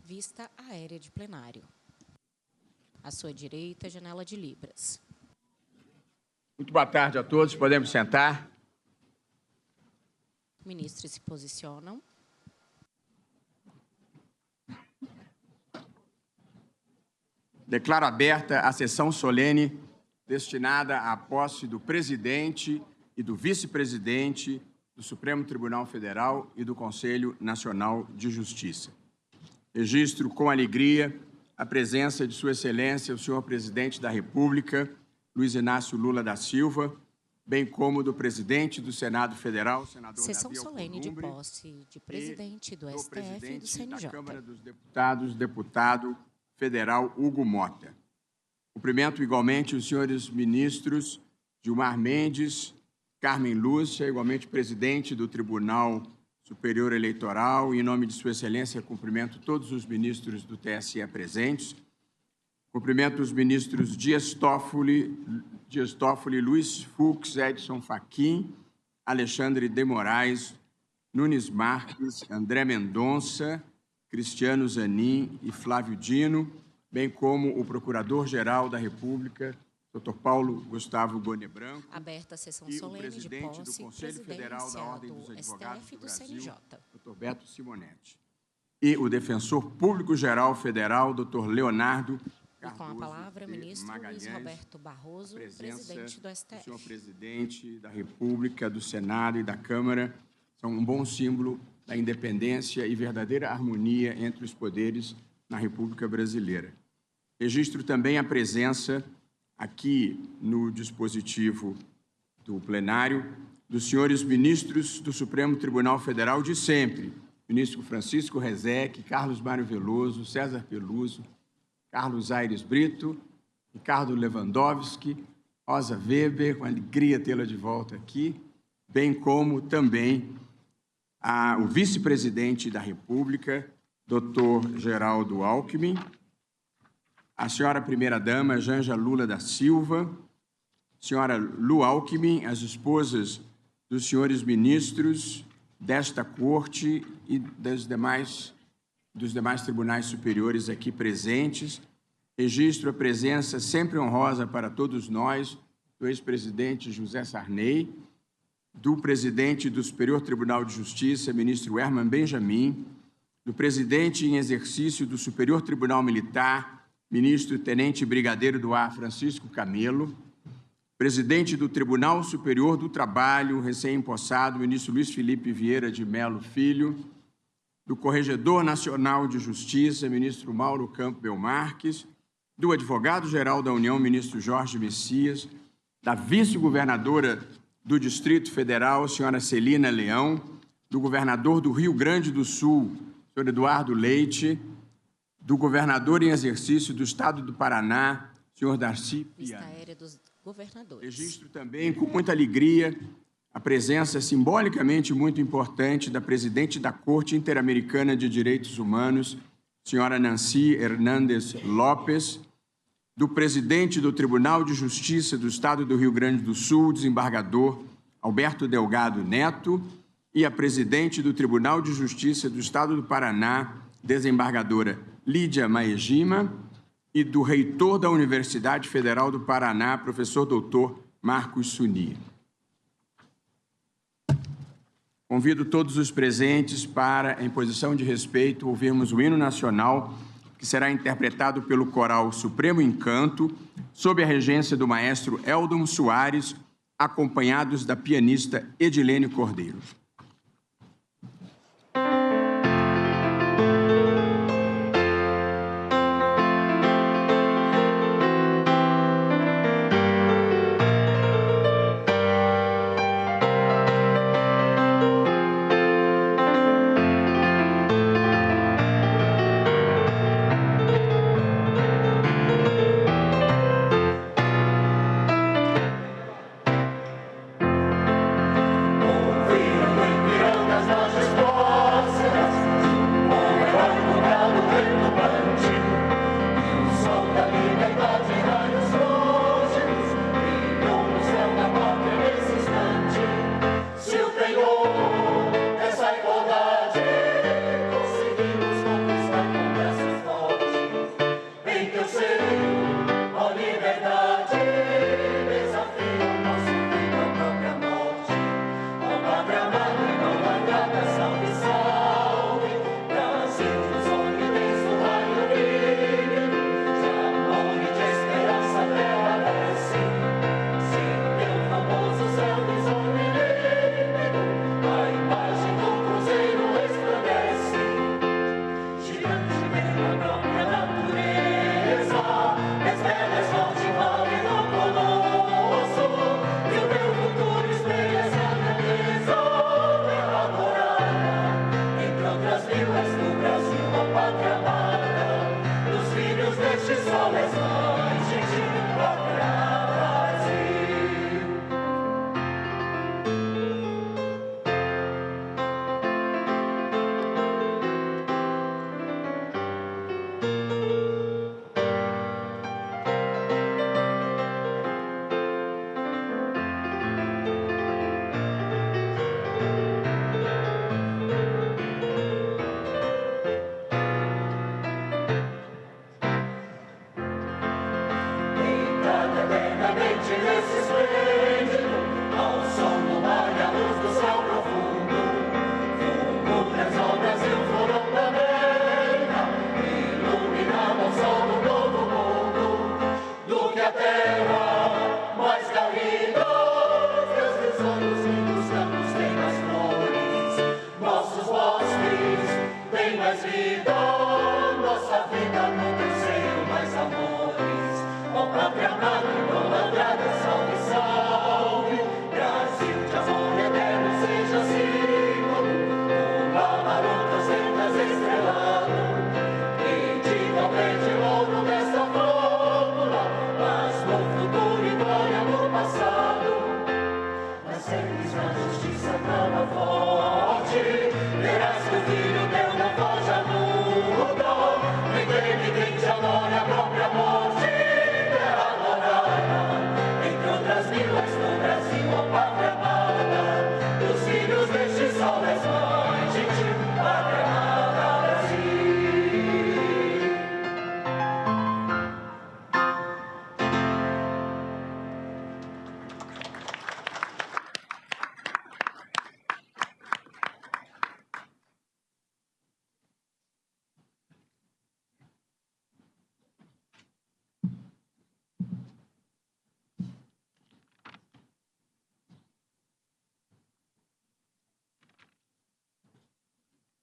Vista aérea de plenário. À sua direita, janela de Libras. Muito boa tarde a todos. Podemos sentar. Ministros se posicionam. Declaro aberta a sessão solene destinada à posse do presidente e do vice-presidente do Supremo Tribunal Federal e do Conselho Nacional de Justiça. Registro com alegria a presença de Sua Excelência, o senhor Presidente da República, Luiz Inácio Lula da Silva, bem como do presidente do Senado Federal, senador Sessão Davi solene de Alcolumbre, posse de presidente do STF e do presidente CNJ. da Câmara dos Deputados, deputado federal Hugo Mota. Cumprimento igualmente os senhores ministros Gilmar Mendes, Carmen Lúcia, igualmente presidente do Tribunal Superior Eleitoral, e em nome de Sua Excelência, cumprimento todos os ministros do TSE presentes. Cumprimento os ministros Dias Toffoli, Luiz Fux, Edson Fachin, Alexandre de Moraes, Nunes Marques, André Mendonça, Cristiano Zanin e Flávio Dino, bem como o Procurador-Geral da República, Dr. Paulo Gustavo Gonet Branco, aberta a sessão e o solene de presidente posse, do Conselho Federal da Ordem dos do Advogados STF e do do Brasil, CNJ. Dr. Beto Simonetti, e o Defensor Público-Geral Federal, Dr. Leonardo E com a palavra, o ministro Magalhães, Luiz Roberto Barroso, presidente do STF. O senhor presidente da República, do Senado e da Câmara são um bom símbolo da independência e verdadeira harmonia entre os poderes na República Brasileira. Registro também a presença aqui no dispositivo do plenário dos senhores ministros do Supremo Tribunal Federal de sempre, ministro Francisco Rezec, Carlos Mário Veloso, César Peluso, Carlos Aires Brito, Ricardo Lewandowski, Rosa Weber, com alegria tê-la de volta aqui, bem como também o vice-presidente da República, Dr. Geraldo Alckmin, a senhora primeira-dama Janja Lula da Silva, senhora Lu Alckmin, as esposas dos senhores ministros desta Corte e dos demais tribunais superiores aqui presentes. Registro a presença sempre honrosa para todos nós do ex-presidente José Sarney, do presidente do Superior Tribunal de Justiça, ministro Herman Benjamin, do presidente em exercício do Superior Tribunal Militar, ministro Tenente Brigadeiro do Ar Francisco Camelo, presidente do Tribunal Superior do Trabalho, recém-empossado, ministro Luiz Felipe Vieira de Mello Filho, do Corregedor Nacional de Justiça, ministro Mauro Campbell Marques, do Advogado-Geral da União, ministro Jorge Messias, da vice-governadora do Distrito Federal, senhora Celina Leão, do governador do Rio Grande do Sul, senhor Eduardo Leite, do governador em exercício do Estado do Paraná, senhor Darcy Vista Piana. aérea dos governadores. Registro também, com muita alegria, a presença simbolicamente muito importante da presidente da Corte Interamericana de Direitos Humanos, senhora Nancy Hernández Lopes, do presidente do Tribunal de Justiça do Estado do Rio Grande do Sul, desembargador Alberto Delgado Neto, e a presidente do Tribunal de Justiça do Estado do Paraná, desembargadora Lídia Maegima, e do reitor da Universidade Federal do Paraná, professor doutor Marcos Suni. Convido todos os presentes para, em posição de respeito, ouvirmos o hino nacional, que será interpretado pelo coral Supremo Encanto, sob a regência do maestro Eldon Soares, acompanhados da pianista Edilene Cordeiro. Ouviram das nossas vozes.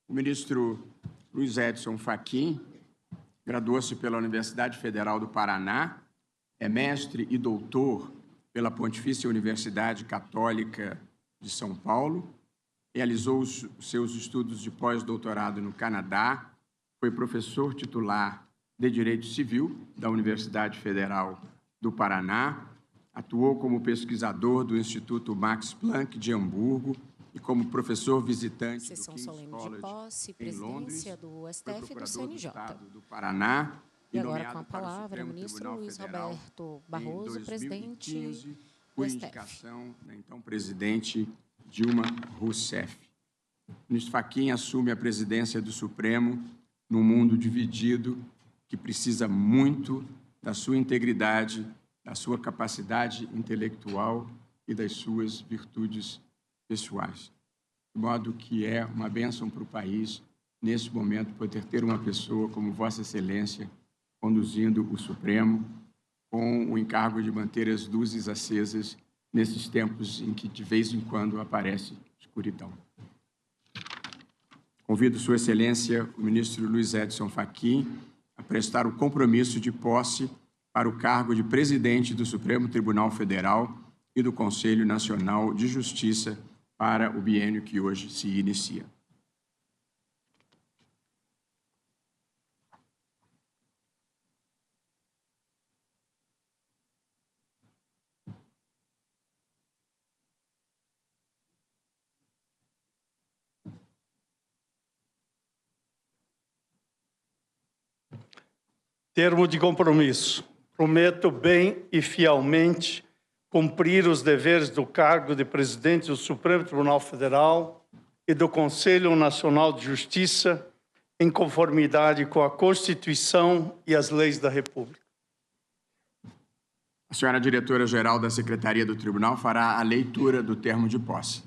O ministro Luiz Edson Fachin graduou-se pela Universidade Federal do Paraná, é mestre e doutor pela Pontifícia Universidade Católica de São Paulo, realizou os seus estudos de pós-doutorado no Canadá, foi professor titular de Direito Civil da Universidade Federal do Paraná, atuou como pesquisador do Instituto Max Planck de Hamburgo e como professor visitante do King's College posse, em Londres, do STF foi e do procurador do CNJ. Estado do Paraná E agora, nomeado com a para o palavra, o Supremo ministro Tribunal Luiz Federal Roberto em Barroso, 2015, presidente por do STF. indicação da então presidente Dilma Rousseff. O ministro Fachin assume a presidência do Supremo num mundo dividido que precisa muito da sua integridade, da sua capacidade intelectual e das suas virtudes pessoais. De modo que é uma bênção para o país, nesse momento, poder ter uma pessoa como Vossa Excelência conduzindo o Supremo, com o encargo de manter as luzes acesas nesses tempos em que, de vez em quando, aparece escuridão. Convido Sua Excelência, o ministro Luiz Edson Fachin, a prestar o compromisso de posse para o cargo de presidente do Supremo Tribunal Federal e do Conselho Nacional de Justiça para o biênio que hoje se inicia. Termo de compromisso. Prometo bem e fielmente cumprir os deveres do cargo de presidente do Supremo Tribunal Federal e do Conselho Nacional de Justiça, em conformidade com a Constituição e as leis da República. A senhora diretora-geral da Secretaria do Tribunal fará a leitura do termo de posse.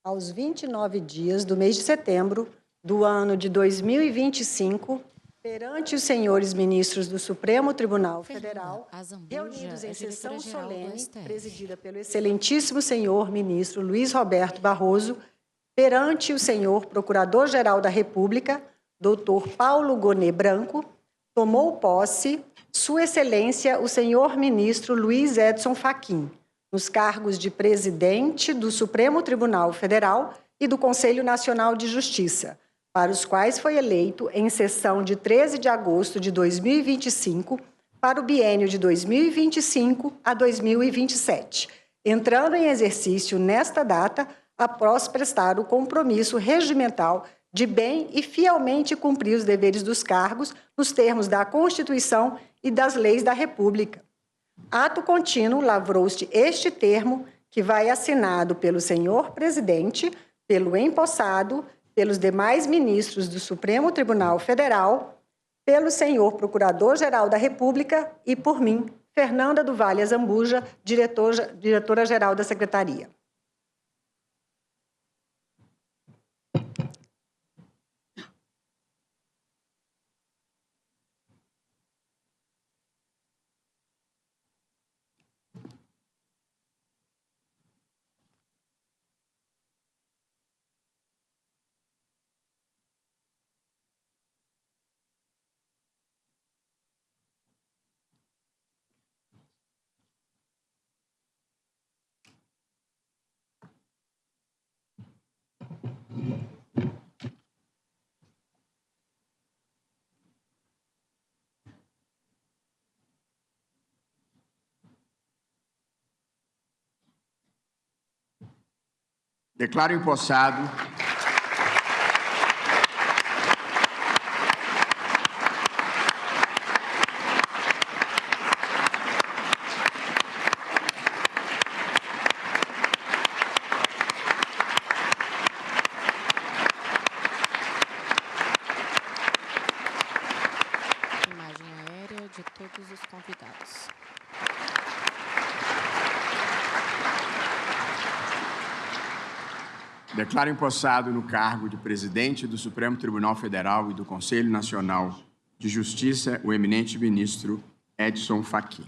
Aos 29 dias do mês de setembro do ano de 2025, perante os senhores ministros do Supremo Tribunal Federal, reunidos em sessão solene, presidida pelo excelentíssimo senhor ministro Luiz Roberto Barroso, perante o senhor Procurador-Geral da República, doutor Paulo Gonet Branco, tomou posse Sua Excelência o senhor ministro Luiz Edson Fachin, nos cargos de presidente do Supremo Tribunal Federal e do Conselho Nacional de Justiça, para os quais foi eleito em sessão de 13 de agosto de 2025, para o biênio de 2025 a 2027, entrando em exercício nesta data, após prestar o compromisso regimental de bem e fielmente cumprir os deveres dos cargos nos termos da Constituição e das leis da República. Ato contínuo lavrou-se este termo, que vai assinado pelo senhor presidente, pelo empossado, pelos demais ministros do Supremo Tribunal Federal, pelo senhor Procurador-Geral da República e por mim, Fernanda do Vale Azambuja, diretora-geral da Secretaria. Declaro empossado Imagem aérea de todos os convidados. Declaro empossado no cargo de presidente do Supremo Tribunal Federal e do Conselho Nacional de Justiça o eminente ministro Edson Fachin.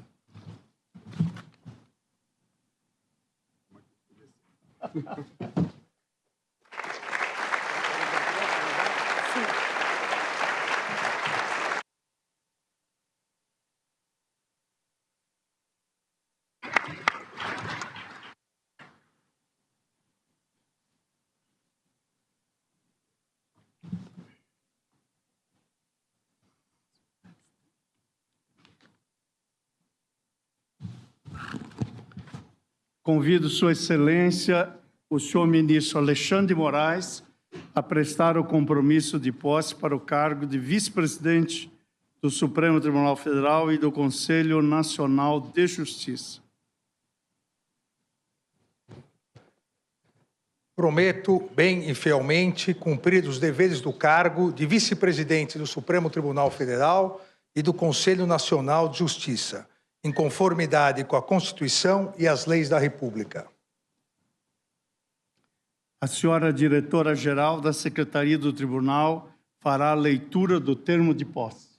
Convido Sua Excelência, o senhor ministro Alexandre de Moraes, a prestar o compromisso de posse para o cargo de vice-presidente do Supremo Tribunal Federal e do Conselho Nacional de Justiça. Prometo, bem e fielmente, cumprir os deveres do cargo de vice-presidente do Supremo Tribunal Federal e do Conselho Nacional de Justiça, em conformidade com a Constituição e as leis da República. A senhora diretora-geral da Secretaria do Tribunal fará a leitura do termo de posse.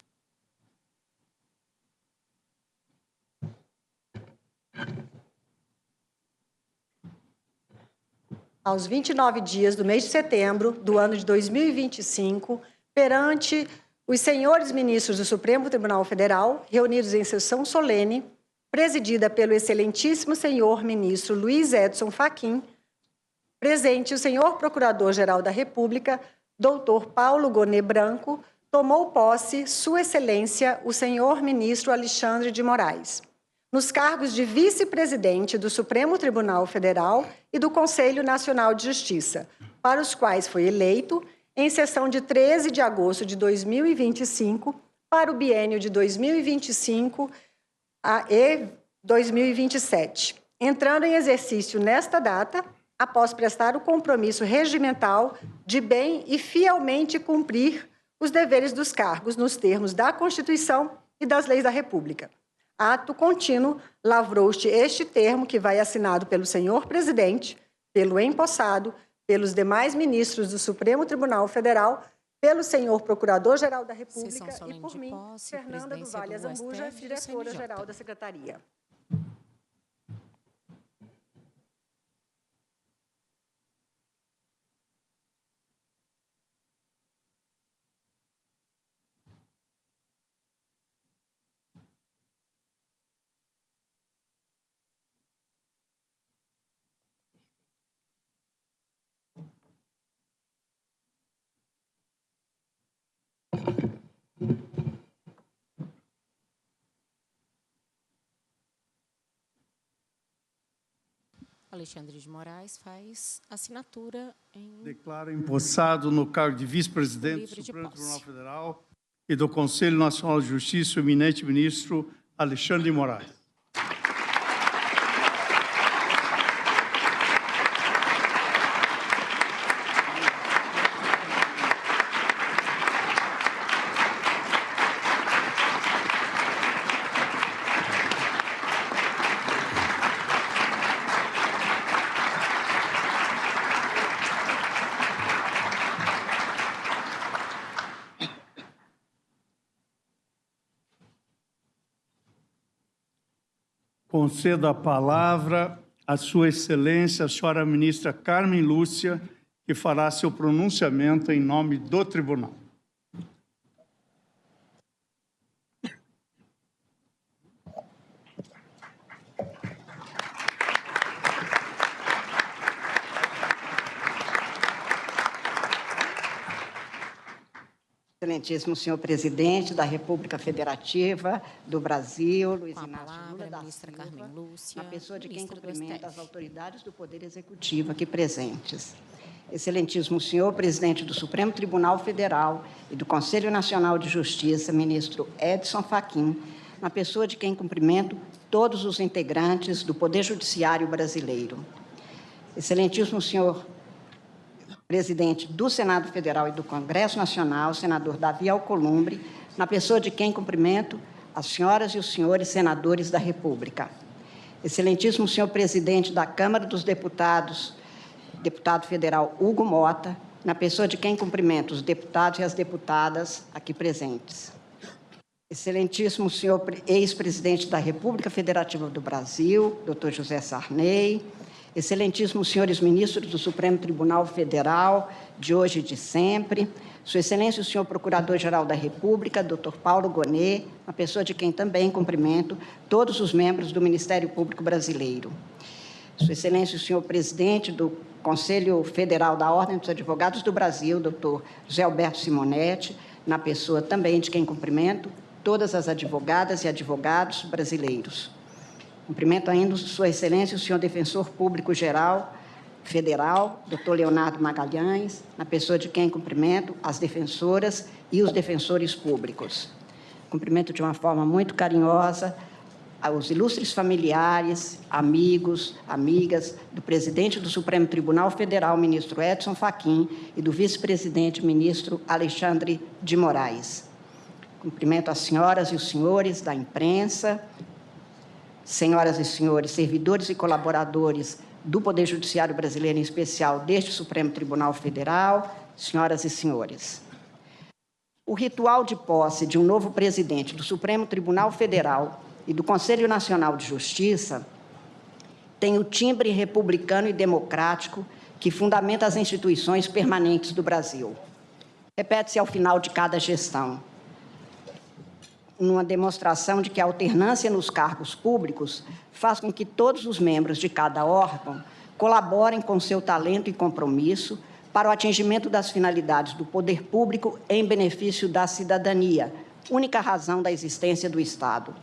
Aos 29 dias do mês de setembro do ano de 2025, perante os senhores ministros do Supremo Tribunal Federal, reunidos em sessão solene, presidida pelo excelentíssimo senhor ministro Luiz Edson Fachin, presente o senhor Procurador-Geral da República, doutor Paulo Gonet Branco, tomou posse Sua Excelência, o senhor ministro Alexandre de Moraes, nos cargos de vice-presidente do Supremo Tribunal Federal e do Conselho Nacional de Justiça, para os quais foi eleito em sessão de 13 de agosto de 2025, para o biênio de 2025 e 2027, entrando em exercício nesta data, após prestar o compromisso regimental de bem e fielmente cumprir os deveres dos cargos nos termos da Constituição e das leis da República. Ato contínuo, lavrou-se este termo que vai assinado pelo senhor presidente, pelo empossado, pelos demais ministros do Supremo Tribunal Federal, pelo senhor Procurador-Geral da República e por mim, Fernanda do Vale Azambuja, diretora-geral da Secretaria. Alexandre de Moraes faz assinatura em... Declaro empossado no cargo de vice-presidente do Supremo Tribunal Federal e do Conselho Nacional de Justiça o eminente ministro Alexandre de Moraes. Concedo a palavra à Sua Excelência, a senhora ministra Carmen Lúcia, que fará seu pronunciamento em nome do Tribunal. Excelentíssimo senhor presidente da República Federativa do Brasil, Luiz Inácio Lula da Silva, Carmen Lúcia, na pessoa de quem ministra do cumprimenta STF. as autoridades do Poder Executivo aqui presentes. Excelentíssimo senhor presidente do Supremo Tribunal Federal e do Conselho Nacional de Justiça, ministro Edson Fachin, na pessoa de quem cumprimento todos os integrantes do Poder Judiciário brasileiro. Excelentíssimo senhor presidente do Senado Federal e do Congresso Nacional, senador Davi Alcolumbre, na pessoa de quem cumprimento as senhoras e os senhores senadores da República. Excelentíssimo senhor presidente da Câmara dos Deputados, deputado federal Hugo Mota, na pessoa de quem cumprimento os deputados e as deputadas aqui presentes. Excelentíssimo senhor ex-presidente da República Federativa do Brasil, doutor José Sarney, excelentíssimos senhores ministros do Supremo Tribunal Federal, de hoje e de sempre, Sua Excelência o senhor Procurador-Geral da República, doutor Paulo Gonet, uma pessoa de quem também cumprimento todos os membros do Ministério Público Brasileiro. Sua Excelência o senhor Presidente do Conselho Federal da Ordem dos Advogados do Brasil, doutor José Alberto Simonetti, na pessoa também de quem cumprimento todas as advogadas e advogados brasileiros. Cumprimento ainda Sua Excelência, o senhor Defensor Público-Geral Federal, doutor Leonardo Magalhães, na pessoa de quem cumprimento as defensoras e os defensores públicos. Cumprimento de uma forma muito carinhosa aos ilustres familiares, amigos, amigas do presidente do Supremo Tribunal Federal, ministro Edson Fachin, e do vice-presidente, ministro Alexandre de Moraes. Cumprimento as senhoras e os senhores da imprensa, senhoras e senhores, servidores e colaboradores do Poder Judiciário brasileiro, em especial deste Supremo Tribunal Federal, senhoras e senhores. O ritual de posse de um novo presidente do Supremo Tribunal Federal e do Conselho Nacional de Justiça tem o timbre republicano e democrático que fundamenta as instituições permanentes do Brasil. Repete-se ao final de cada gestão, numa demonstração de que a alternância nos cargos públicos faz com que todos os membros de cada órgão colaborem com seu talento e compromisso para o atingimento das finalidades do poder público em benefício da cidadania, única razão da existência do Estado.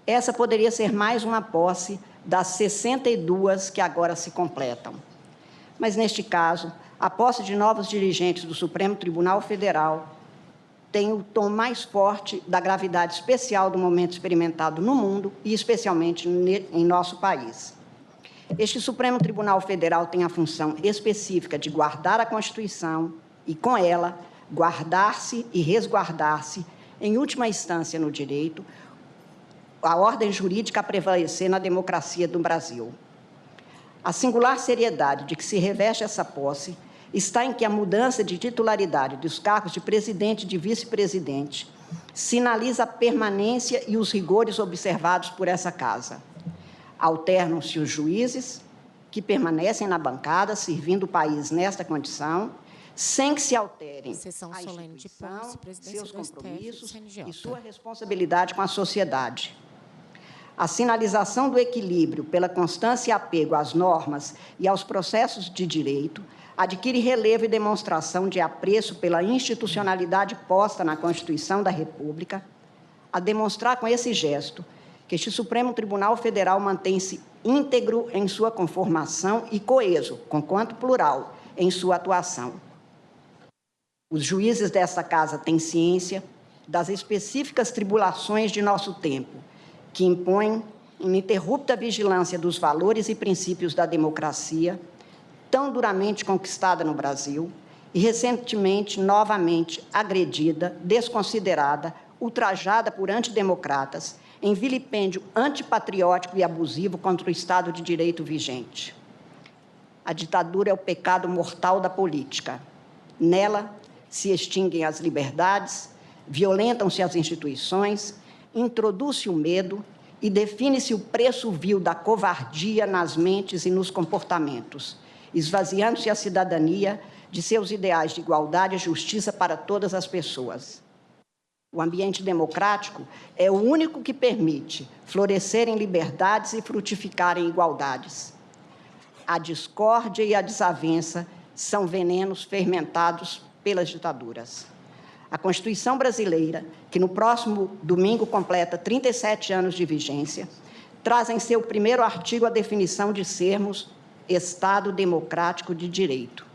Essa poderia ser mais uma posse das 62 que agora se completam. Mas, neste caso, a posse de novos dirigentes do Supremo Tribunal Federal tem o tom mais forte da gravidade especial do momento experimentado no mundo e, especialmente, em nosso país. Este Supremo Tribunal Federal tem a função específica de guardar a Constituição e, com ela, guardar-se e resguardar-se, em última instância no direito, a ordem jurídica a prevalecer na democracia do Brasil. A singular seriedade de que se reveste essa posse está em que a mudança de titularidade dos cargos de presidente e de vice-presidente sinaliza a permanência e os rigores observados por essa Casa. Alternam-se os juízes, que permanecem na bancada, servindo o país nesta condição, sem que se alterem a instituição, seus compromissos e sua responsabilidade com a sociedade. A sinalização do equilíbrio pela constância e apego às normas e aos processos de direito adquire relevo e demonstração de apreço pela institucionalidade posta na Constituição da República, a demonstrar com esse gesto que este Supremo Tribunal Federal mantém-se íntegro em sua conformação e coeso, conquanto plural, em sua atuação. Os juízes desta Casa têm ciência das específicas tribulações de nosso tempo, que impõem ininterrupta vigilância dos valores e princípios da democracia, tão duramente conquistada no Brasil e recentemente, novamente, agredida, desconsiderada, ultrajada por antidemocratas, em vilipêndio antipatriótico e abusivo contra o Estado de Direito vigente. A ditadura é o pecado mortal da política. Nela se extinguem as liberdades, violentam-se as instituições, introduz-se o medo e define-se o preço vil da covardia nas mentes e nos comportamentos, esvaziando-se a cidadania de seus ideais de igualdade e justiça para todas as pessoas. O ambiente democrático é o único que permite florescerem liberdades e frutificarem igualdades. A discórdia e a desavença são venenos fermentados pelas ditaduras. A Constituição brasileira, que no próximo domingo completa 37 anos de vigência, traz em seu primeiro artigo a definição de sermos Estado democrático de direito.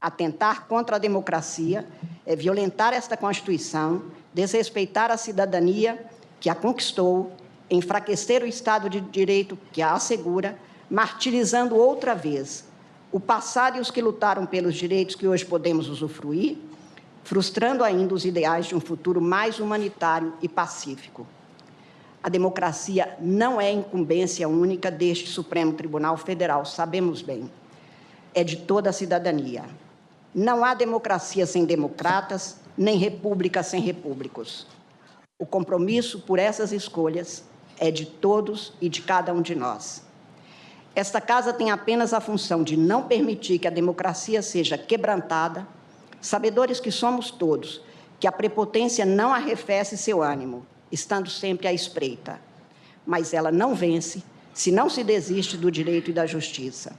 Atentar contra a democracia é violentar esta Constituição, desrespeitar a cidadania que a conquistou, enfraquecer o Estado de direito que a assegura, martirizando outra vez o passado e os que lutaram pelos direitos que hoje podemos usufruir, frustrando ainda os ideais de um futuro mais humanitário e pacífico. A democracia não é incumbência única deste Supremo Tribunal Federal, sabemos bem. É de toda a cidadania. Não há democracia sem democratas, nem república sem repúblicos. O compromisso por essas escolhas é de todos e de cada um de nós. Esta Casa tem apenas a função de não permitir que a democracia seja quebrantada, sabedores que somos todos, que a prepotência não arrefece seu ânimo, estando sempre à espreita. Mas ela não vence se não se desiste do direito e da justiça.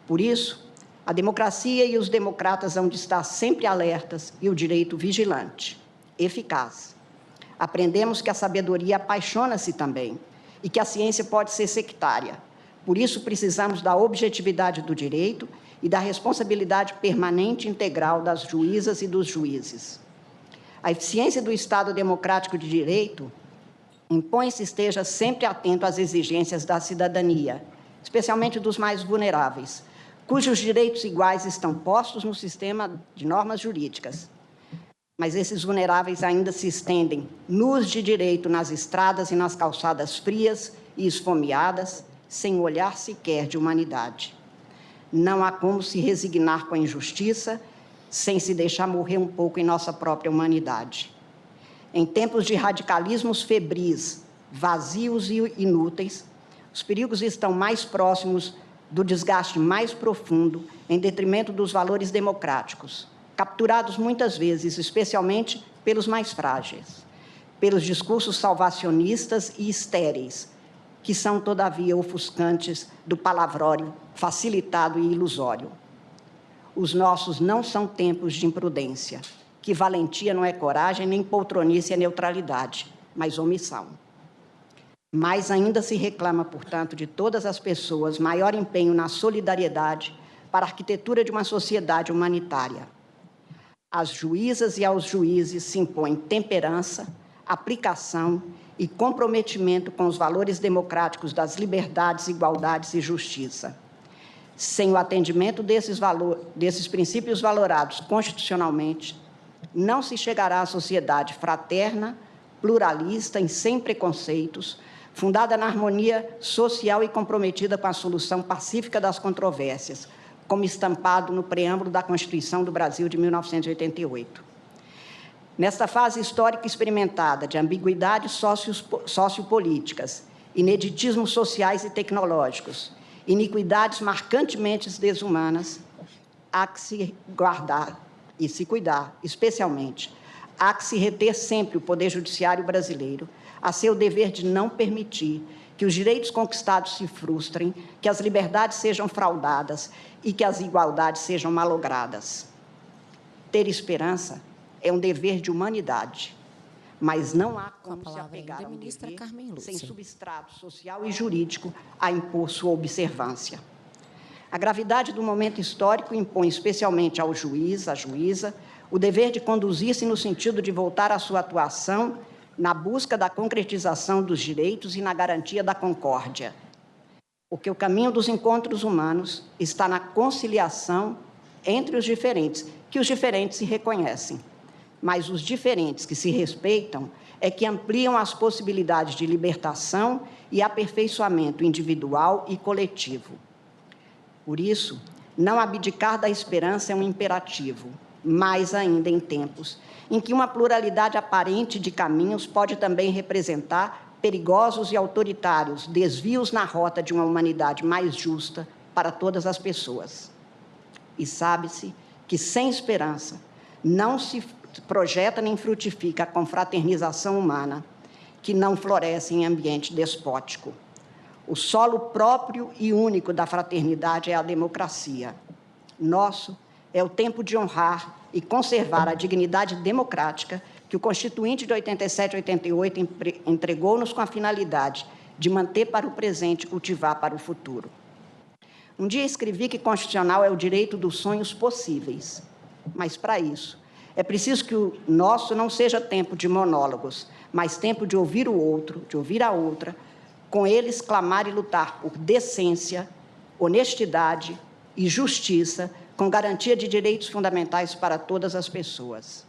Por isso, a democracia e os democratas hão de estar sempre alertas e o direito vigilante, eficaz. Aprendemos que a sabedoria apaixona-se também e que a ciência pode ser sectária. Por isso, precisamos da objetividade do direito e da responsabilidade permanente e integral das juízas e dos juízes. A eficiência do Estado democrático de direito impõe-se esteja sempre atento às exigências da cidadania, especialmente dos mais vulneráveis, cujos direitos iguais estão postos no sistema de normas jurídicas. Mas esses vulneráveis ainda se estendem nus de direito nas estradas e nas calçadas frias e esfomeadas, sem olhar sequer de humanidade. Não há como se resignar com a injustiça sem se deixar morrer um pouco em nossa própria humanidade. Em tempos de radicalismos febris, vazios e inúteis, os perigos estão mais próximos do desgaste mais profundo, em detrimento dos valores democráticos, capturados muitas vezes, especialmente pelos mais frágeis, pelos discursos salvacionistas e estéreis, que são, todavia, ofuscantes do palavrório facilitado e ilusório. Os nossos não são tempos de imprudência, que valentia não é coragem, nem poltronice é neutralidade, mas omissão. Mais ainda se reclama, portanto, de todas as pessoas maior empenho na solidariedade para a arquitetura de uma sociedade humanitária. Às juízas e aos juízes se impõe temperança, aplicação e comprometimento com os valores democráticos das liberdades, igualdades e justiça. Sem o atendimento desses princípios valorados constitucionalmente, não se chegará à sociedade fraterna, pluralista e sem preconceitos, fundada na harmonia social e comprometida com a solução pacífica das controvérsias, como estampado no preâmbulo da Constituição do Brasil de 1988. Nesta fase histórica experimentada de ambiguidades sociopolíticas, ineditismos sociais e tecnológicos, iniquidades marcantemente desumanas, há que se guardar e se cuidar, especialmente, há que se reter sempre o Poder Judiciário brasileiro a seu dever de não permitir que os direitos conquistados se frustrem, que as liberdades sejam fraudadas e que as igualdades sejam malogradas. Ter esperança é um dever de humanidade, mas não há como se apegar a um dever sem substrato social e jurídico a impor sua observância. A gravidade do momento histórico impõe especialmente ao juiz, à juíza, o dever de conduzir-se no sentido de voltar à sua atuação na busca da concretização dos direitos e na garantia da concórdia. Porque o caminho dos encontros humanos está na conciliação entre os diferentes, que os diferentes se reconhecem. Mas os diferentes que se respeitam é que ampliam as possibilidades de libertação e aperfeiçoamento individual e coletivo. Por isso, não abdicar da esperança é um imperativo, mais ainda em tempos em que uma pluralidade aparente de caminhos pode também representar perigosos e autoritários desvios na rota de uma humanidade mais justa para todas as pessoas. E sabe-se que, sem esperança, não se projeta nem frutifica a confraternização humana, que não floresce em ambiente despótico. O solo próprio e único da fraternidade é a democracia. Nosso é o tempo de honrar e conservar a dignidade democrática que o Constituinte de 87 e 88 entregou-nos com a finalidade de manter para o presente e cultivar para o futuro. Um dia escrevi que constitucional é o direito dos sonhos possíveis, mas, para isso, é preciso que o nosso não seja tempo de monólogos, mas tempo de ouvir o outro, de ouvir a outra, com eles clamar e lutar por decência, honestidade e justiça, com garantia de direitos fundamentais para todas as pessoas.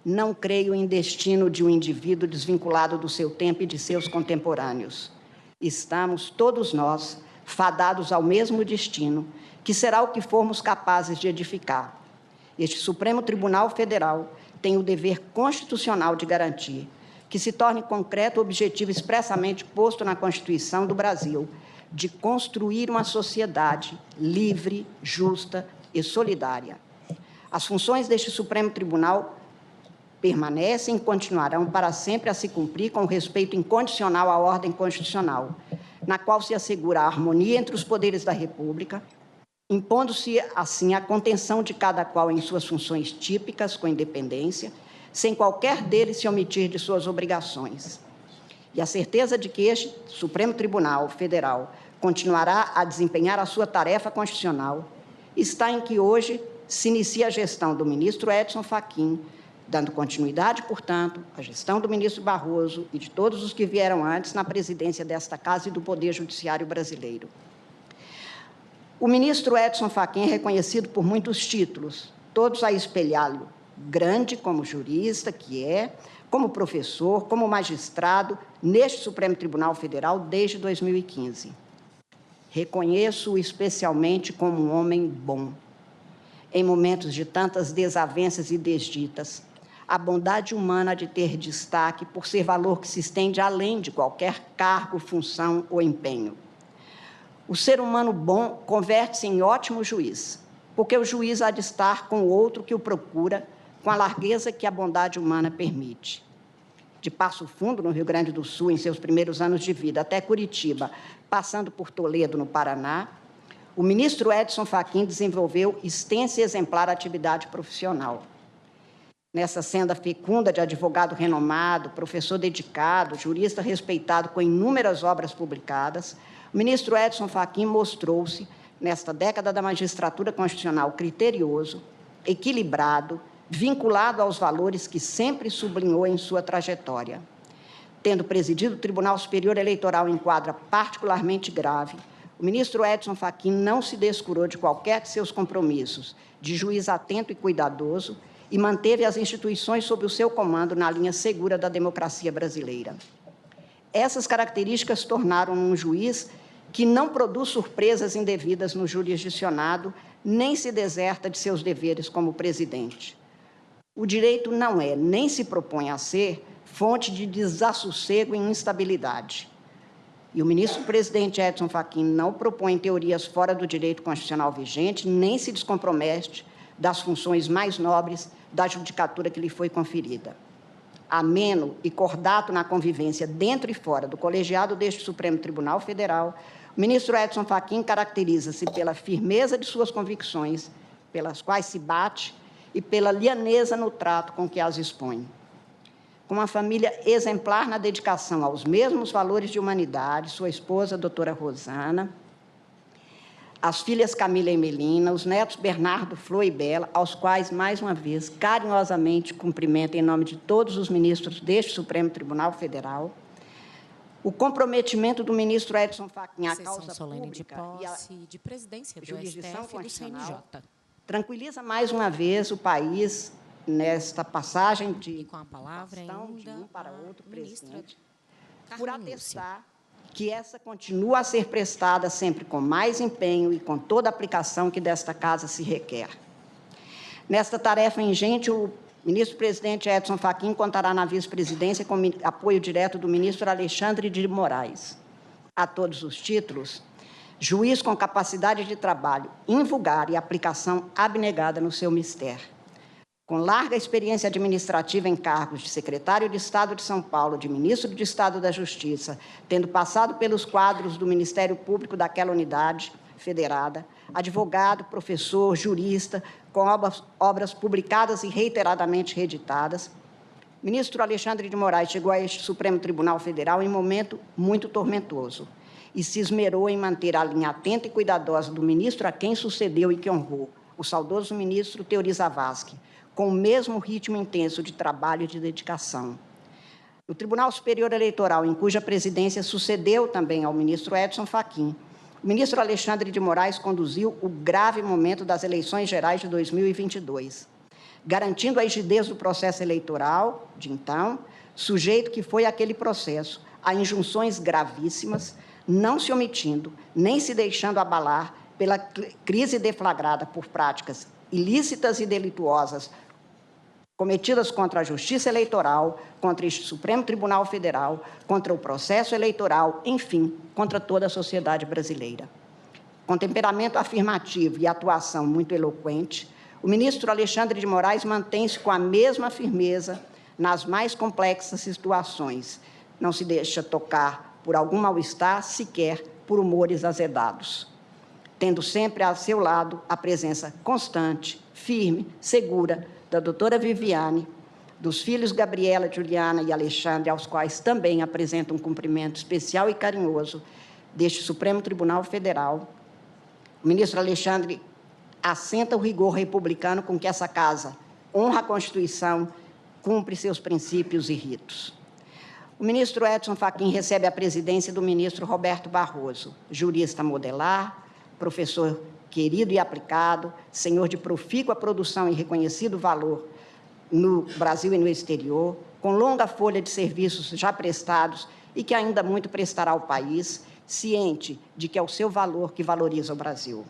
Não creio em destino de um indivíduo desvinculado do seu tempo e de seus contemporâneos. Estamos, todos nós, fadados ao mesmo destino, que será o que formos capazes de edificar. Este Supremo Tribunal Federal tem o dever constitucional de garantir que se torne concreto o objetivo expressamente posto na Constituição do Brasil de construir uma sociedade livre, justa e solidária. As funções deste Supremo Tribunal permanecem e continuarão para sempre a se cumprir com respeito incondicional à ordem constitucional, na qual se assegura a harmonia entre os poderes da República, impondo-se, assim, a contenção de cada qual em suas funções típicas, com independência, sem qualquer deles se omitir de suas obrigações. E a certeza de que este Supremo Tribunal Federal continuará a desempenhar a sua tarefa constitucional está em que hoje se inicia a gestão do ministro Edson Fachin, dando continuidade, portanto, à gestão do ministro Barroso e de todos os que vieram antes na presidência desta Casa e do Poder Judiciário brasileiro. O ministro Edson Fachin é reconhecido por muitos títulos, todos a espelhá-lo, grande como jurista que é, como professor, como magistrado, neste Supremo Tribunal Federal desde 2015. Reconheço-o especialmente como um homem bom. Em momentos de tantas desavenças e desditas, a bondade humana de ter destaque por ser valor que se estende além de qualquer cargo, função ou empenho. O ser humano bom converte-se em ótimo juiz, porque o juiz há de estar com o outro que o procura, com a largueza que a bondade humana permite. De Passo Fundo, no Rio Grande do Sul, em seus primeiros anos de vida, até Curitiba, passando por Toledo, no Paraná, o ministro Edson Fachin desenvolveu extensa e exemplar atividade profissional. Nessa senda fecunda de advogado renomado, professor dedicado, jurista respeitado com inúmeras obras publicadas, o ministro Edson Fachin mostrou-se, nesta década da magistratura constitucional, criterioso, equilibrado, vinculado aos valores que sempre sublinhou em sua trajetória. Tendo presidido o Tribunal Superior Eleitoral em quadra particularmente grave, o ministro Edson Fachin não se descurou de qualquer de seus compromissos, de juiz atento e cuidadoso, e manteve as instituições sob o seu comando na linha segura da democracia brasileira. Essas características tornaram um juiz que não produz surpresas indevidas no jurisdicionado, nem se deserta de seus deveres como presidente. O direito não é, nem se propõe a ser, fonte de desassossego e instabilidade. E o ministro-presidente Edson Fachin não propõe teorias fora do direito constitucional vigente, nem se descompromete das funções mais nobres da judicatura que lhe foi conferida. Ameno e cordato na convivência dentro e fora do colegiado deste Supremo Tribunal Federal, o ministro Edson Fachin caracteriza-se pela firmeza de suas convicções, pelas quais se bate, e pela lianeza no trato com que as expõe. Com uma família exemplar na dedicação aos mesmos valores de humanidade, sua esposa, a doutora Rosana, as filhas Camila e Melina, os netos Bernardo, Flor e Bela, aos quais, mais uma vez, carinhosamente cumprimento em nome de todos os ministros deste Supremo Tribunal Federal, o comprometimento do ministro Edson Fachin à causa pública e à de presidência do jurisdição STF e do CNJ. Tranquiliza mais uma vez o país nesta passagem de com a palavra de um para outro presidente, por Carmen Lúcia. atestar que essa continua a ser prestada sempre com mais empenho e com toda a aplicação que desta casa se requer. Nesta tarefa ingente, o O ministro-presidente Edson Fachin contará na vice-presidência com apoio direto do ministro Alexandre de Moraes. A todos os títulos, juiz com capacidade de trabalho invulgar e aplicação abnegada no seu mistério. Com larga experiência administrativa em cargos de secretário de Estado de São Paulo, de ministro de Estado da Justiça, tendo passado pelos quadros do Ministério Público daquela unidade federada, advogado, professor, jurista, com obras publicadas e reiteradamente reeditadas, o ministro Alexandre de Moraes chegou a este Supremo Tribunal Federal em momento muito tormentoso e se esmerou em manter a linha atenta e cuidadosa do ministro a quem sucedeu e que honrou, o saudoso ministro Teori Zavascki, com o mesmo ritmo intenso de trabalho e de dedicação. No Tribunal Superior Eleitoral, em cuja presidência sucedeu também ao ministro Edson Fachin, o ministro Alexandre de Moraes conduziu o grave momento das eleições gerais de 2022, garantindo a rigidez do processo eleitoral de então, sujeito que foi aquele processo a injunções gravíssimas, não se omitindo, nem se deixando abalar pela crise deflagrada por práticas ilícitas e delituosas cometidas contra a Justiça Eleitoral, contra o Supremo Tribunal Federal, contra o processo eleitoral, enfim, contra toda a sociedade brasileira. Com temperamento afirmativo e atuação muito eloquente, o ministro Alexandre de Moraes mantém-se com a mesma firmeza nas mais complexas situações. Não se deixa tocar por algum mal-estar, sequer por humores azedados, tendo sempre a seu lado a presença constante, firme, segura, da doutora Viviane, dos filhos Gabriela, Juliana e Alexandre, aos quais também apresento um cumprimento especial e carinhoso deste Supremo Tribunal Federal. O ministro Alexandre assenta o rigor republicano com que essa casa honra a Constituição, cumpre seus princípios e ritos. O ministro Edson Fachin recebe a presidência do ministro Roberto Barroso, jurista modelar, professor querido e aplicado, senhor de profícua produção e reconhecido valor no Brasil e no exterior, com longa folha de serviços já prestados e que ainda muito prestará ao país, ciente de que é o seu valor que valoriza o Brasil.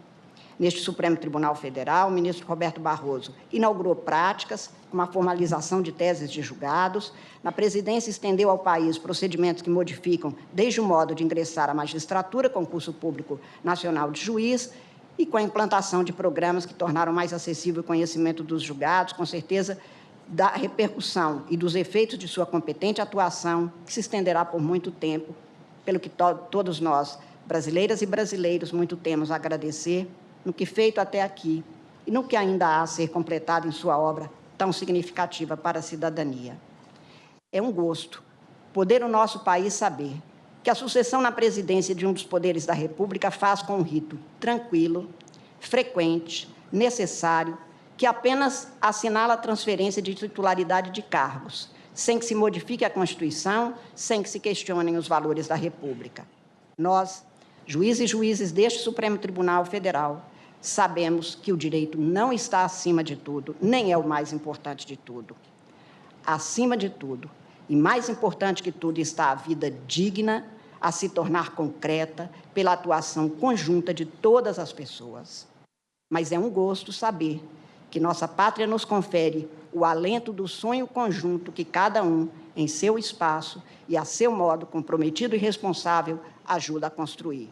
Neste Supremo Tribunal Federal, o ministro Roberto Barroso inaugurou práticas com a formalização de teses de julgados. Na presidência, estendeu ao país procedimentos que modificam desde o modo de ingressar à magistratura, concurso público nacional de juiz, e com a implantação de programas que tornaram mais acessível o conhecimento dos julgados, com certeza da repercussão e dos efeitos de sua competente atuação, que se estenderá por muito tempo, pelo que todos nós, brasileiras e brasileiros, muito temos a agradecer no que feito até aqui e no que ainda há a ser completado em sua obra tão significativa para a cidadania. É um gosto poder o nosso país saber que a sucessão na presidência de um dos poderes da República faz com um rito tranquilo, frequente, necessário, que apenas assinala a transferência de titularidade de cargos, sem que se modifique a Constituição, sem que se questionem os valores da República. Nós, juízes e juízes deste Supremo Tribunal Federal, sabemos que o direito não está acima de tudo, nem é o mais importante de tudo. Acima de tudo, e mais importante que tudo, está a vida digna a se tornar concreta pela atuação conjunta de todas as pessoas. Mas é um gosto saber que nossa pátria nos confere o alento do sonho conjunto que cada um, em seu espaço e a seu modo comprometido e responsável, ajuda a construir.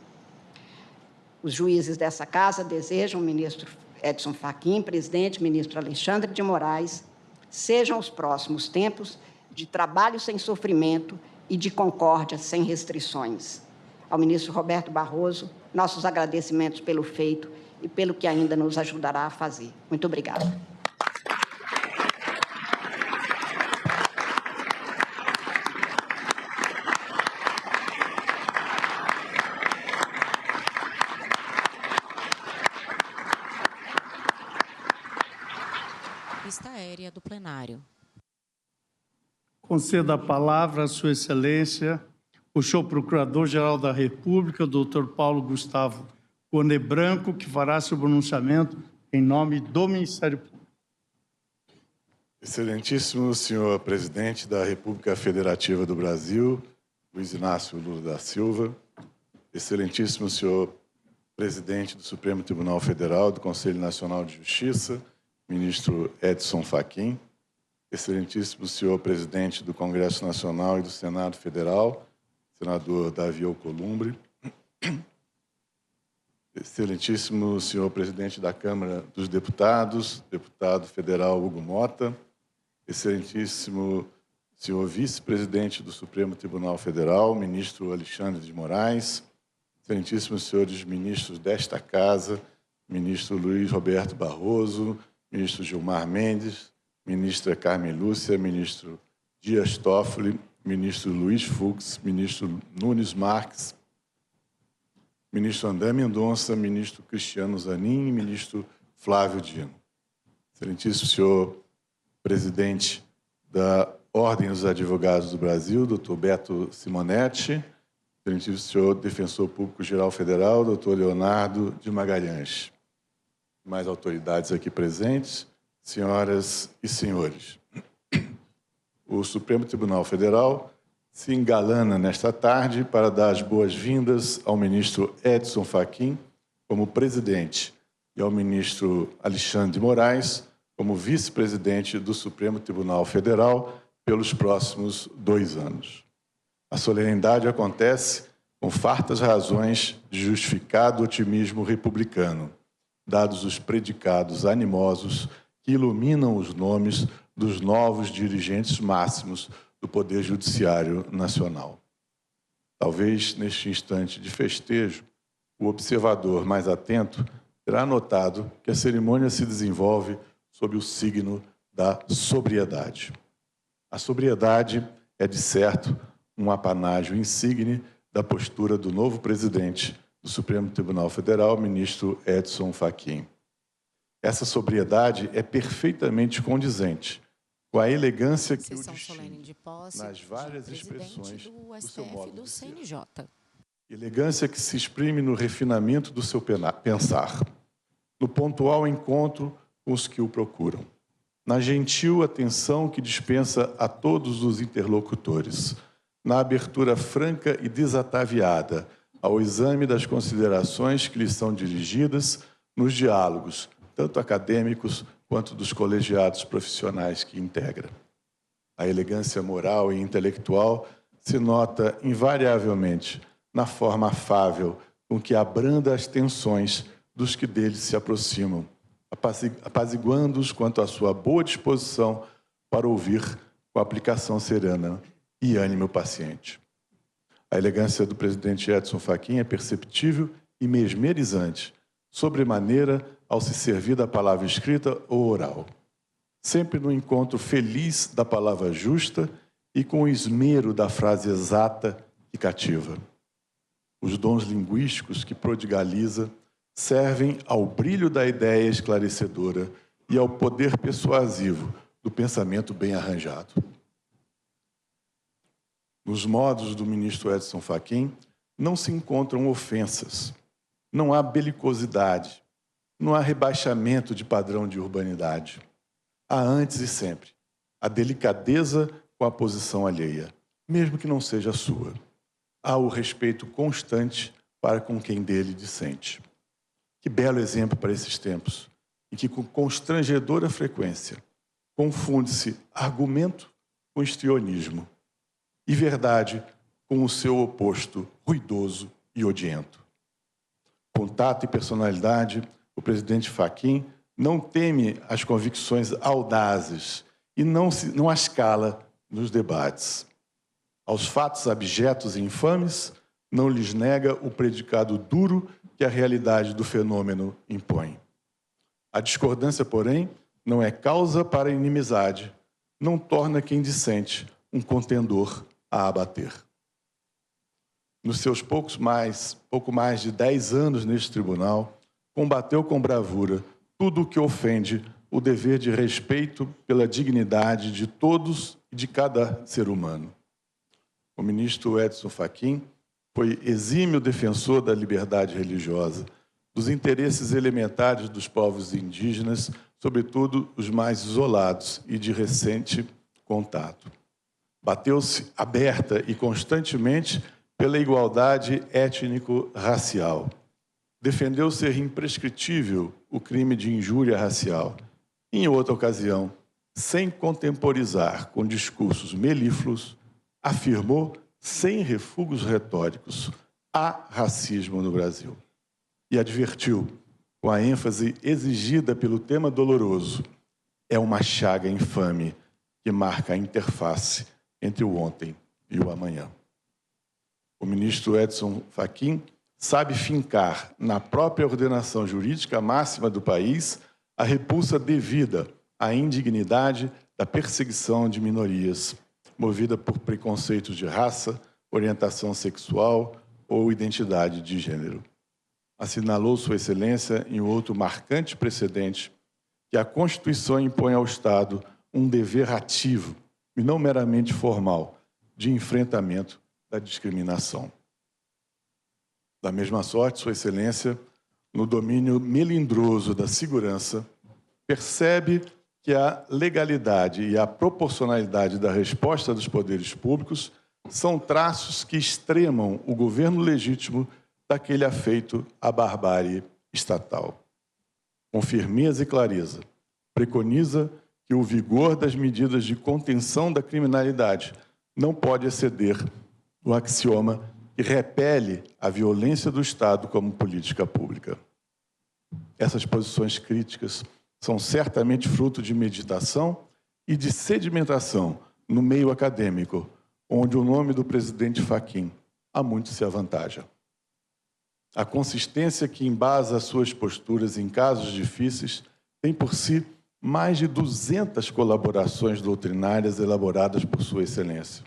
Os juízes dessa casa desejam, ministro Edson Fachin, presidente, ministro Alexandre de Moraes, sejam os próximos tempos de trabalho sem sofrimento e de concórdia sem restrições. Ao ministro Roberto Barroso, nossos agradecimentos pelo feito e pelo que ainda nos ajudará a fazer. Muito obrigada. Vista aérea do plenário. Conceda a palavra à Sua Excelência, o senhor Procurador-Geral da República, doutor Paulo Gustavo Cone Branco, que fará seu pronunciamento em nome do Ministério Público. Excelentíssimo senhor Presidente da República Federativa do Brasil, Luiz Inácio Lula da Silva, excelentíssimo senhor Presidente do Supremo Tribunal Federal, do Conselho Nacional de Justiça, ministro Edson Fachin, Excelentíssimo senhor presidente do Congresso Nacional e do Senado Federal, senador Davi Alcolumbre, excelentíssimo senhor presidente da Câmara dos Deputados, deputado federal Hugo Mota, excelentíssimo senhor vice-presidente do Supremo Tribunal Federal, ministro Alexandre de Moraes, excelentíssimos senhores ministros desta Casa, ministro Luiz Roberto Barroso, ministro Gilmar Mendes, ministra Carmen Lúcia, ministro Dias Toffoli, ministro Luiz Fux, ministro Nunes Marques, ministro André Mendonça, ministro Cristiano Zanin e ministro Flávio Dino. Excelentíssimo senhor presidente da Ordem dos Advogados do Brasil, doutor Beto Simonetti, excelentíssimo senhor defensor público-geral federal, doutor Leonardo de Magalhães. Mais autoridades aqui presentes, senhoras e senhores. O Supremo Tribunal Federal se engalana nesta tarde para dar as boas-vindas ao ministro Edson Fachin como presidente e ao ministro Alexandre de Moraes como vice-presidente do Supremo Tribunal Federal pelos próximos 2 anos. A solenidade acontece com fartas razões de justificado otimismo republicano, dados os predicados animosos que iluminam os nomes dos novos dirigentes máximos do Poder Judiciário Nacional. Talvez, neste instante de festejo, o observador mais atento terá notado que a cerimônia se desenvolve sob o signo da sobriedade. A sobriedade é, de certo, um apanágio insigne da postura do novo presidente do Supremo Tribunal Federal, ministro Edson Fachin. Essa sobriedade é perfeitamente condizente com a elegância que o distingue nas várias expressões do seu modo de ser. Elegância que se exprime no refinamento do seu pensar, no pontual encontro com os que o procuram, na gentil atenção que dispensa a todos os interlocutores, na abertura franca e desataviada ao exame das considerações que lhes são dirigidas nos diálogos, tanto acadêmicos quanto dos colegiados profissionais que integra. A elegância moral e intelectual se nota invariavelmente na forma afável com que abranda as tensões dos que dele se aproximam, apaziguando-os quanto à sua boa disposição para ouvir com aplicação serena e ânimo paciente. A elegância do presidente Edson Fachin é perceptível e mesmerizante, sobremaneira ao se servir da palavra escrita ou oral, sempre no encontro feliz da palavra justa e com o esmero da frase exata e cativa. Os dons linguísticos que prodigaliza servem ao brilho da ideia esclarecedora e ao poder persuasivo do pensamento bem arranjado. Nos modos do ministro Edson Fachin não se encontram ofensas, não há belicosidade, não há rebaixamento de padrão de urbanidade. Há antes e sempre a delicadeza com a posição alheia, mesmo que não seja a sua. Há o respeito constante para com quem dele dissente. Que belo exemplo para esses tempos, em que com constrangedora frequência confunde-se argumento com histrionismo e verdade com o seu oposto ruidoso e odiento. Com tato e personalidade, o presidente Fachin não teme as convicções audazes e não as cala nos debates. Aos fatos abjetos e infames, não lhes nega o predicado duro que a realidade do fenômeno impõe. A discordância, porém, não é causa para a inimizade, não torna quem dissente um contendor a abater. Nos seus pouco mais de 10 anos neste tribunal, combateu com bravura tudo o que ofende o dever de respeito pela dignidade de todos e de cada ser humano. O ministro Edson Fachin foi exímio defensor da liberdade religiosa, dos interesses elementares dos povos indígenas, sobretudo os mais isolados e de recente contato. Bateu-se aberta e constantemente pela igualdade étnico-racial. Defendeu ser imprescritível o crime de injúria racial. Em outra ocasião, sem contemporizar com discursos melífluos, afirmou, sem refugos retóricos, há racismo no Brasil. E advertiu, com a ênfase exigida pelo tema doloroso, é uma chaga infame que marca a interface entre o ontem e o amanhã. O ministro Edson Fachin sabe fincar na própria ordenação jurídica máxima do país a repulsa devida à indignidade da perseguição de minorias, movida por preconceitos de raça, orientação sexual ou identidade de gênero. Assinalou Sua Excelência em outro marcante precedente que a Constituição impõe ao Estado um dever ativo, e não meramente formal, de enfrentamento da discriminação. Da mesma sorte, Sua Excelência, no domínio melindroso da segurança, percebe que a legalidade e a proporcionalidade da resposta dos poderes públicos são traços que extremam o governo legítimo daquele afeito à barbárie estatal. Com firmeza e clareza, preconiza que o vigor das medidas de contenção da criminalidade não pode exceder o axioma que repele a violência do Estado como política pública. Essas posições críticas são certamente fruto de meditação e de sedimentação no meio acadêmico, onde o nome do presidente Fachin há muito se avantaja. A consistência que embasa suas posturas em casos difíceis tem por si mais de 200 colaborações doutrinárias elaboradas por Sua Excelência.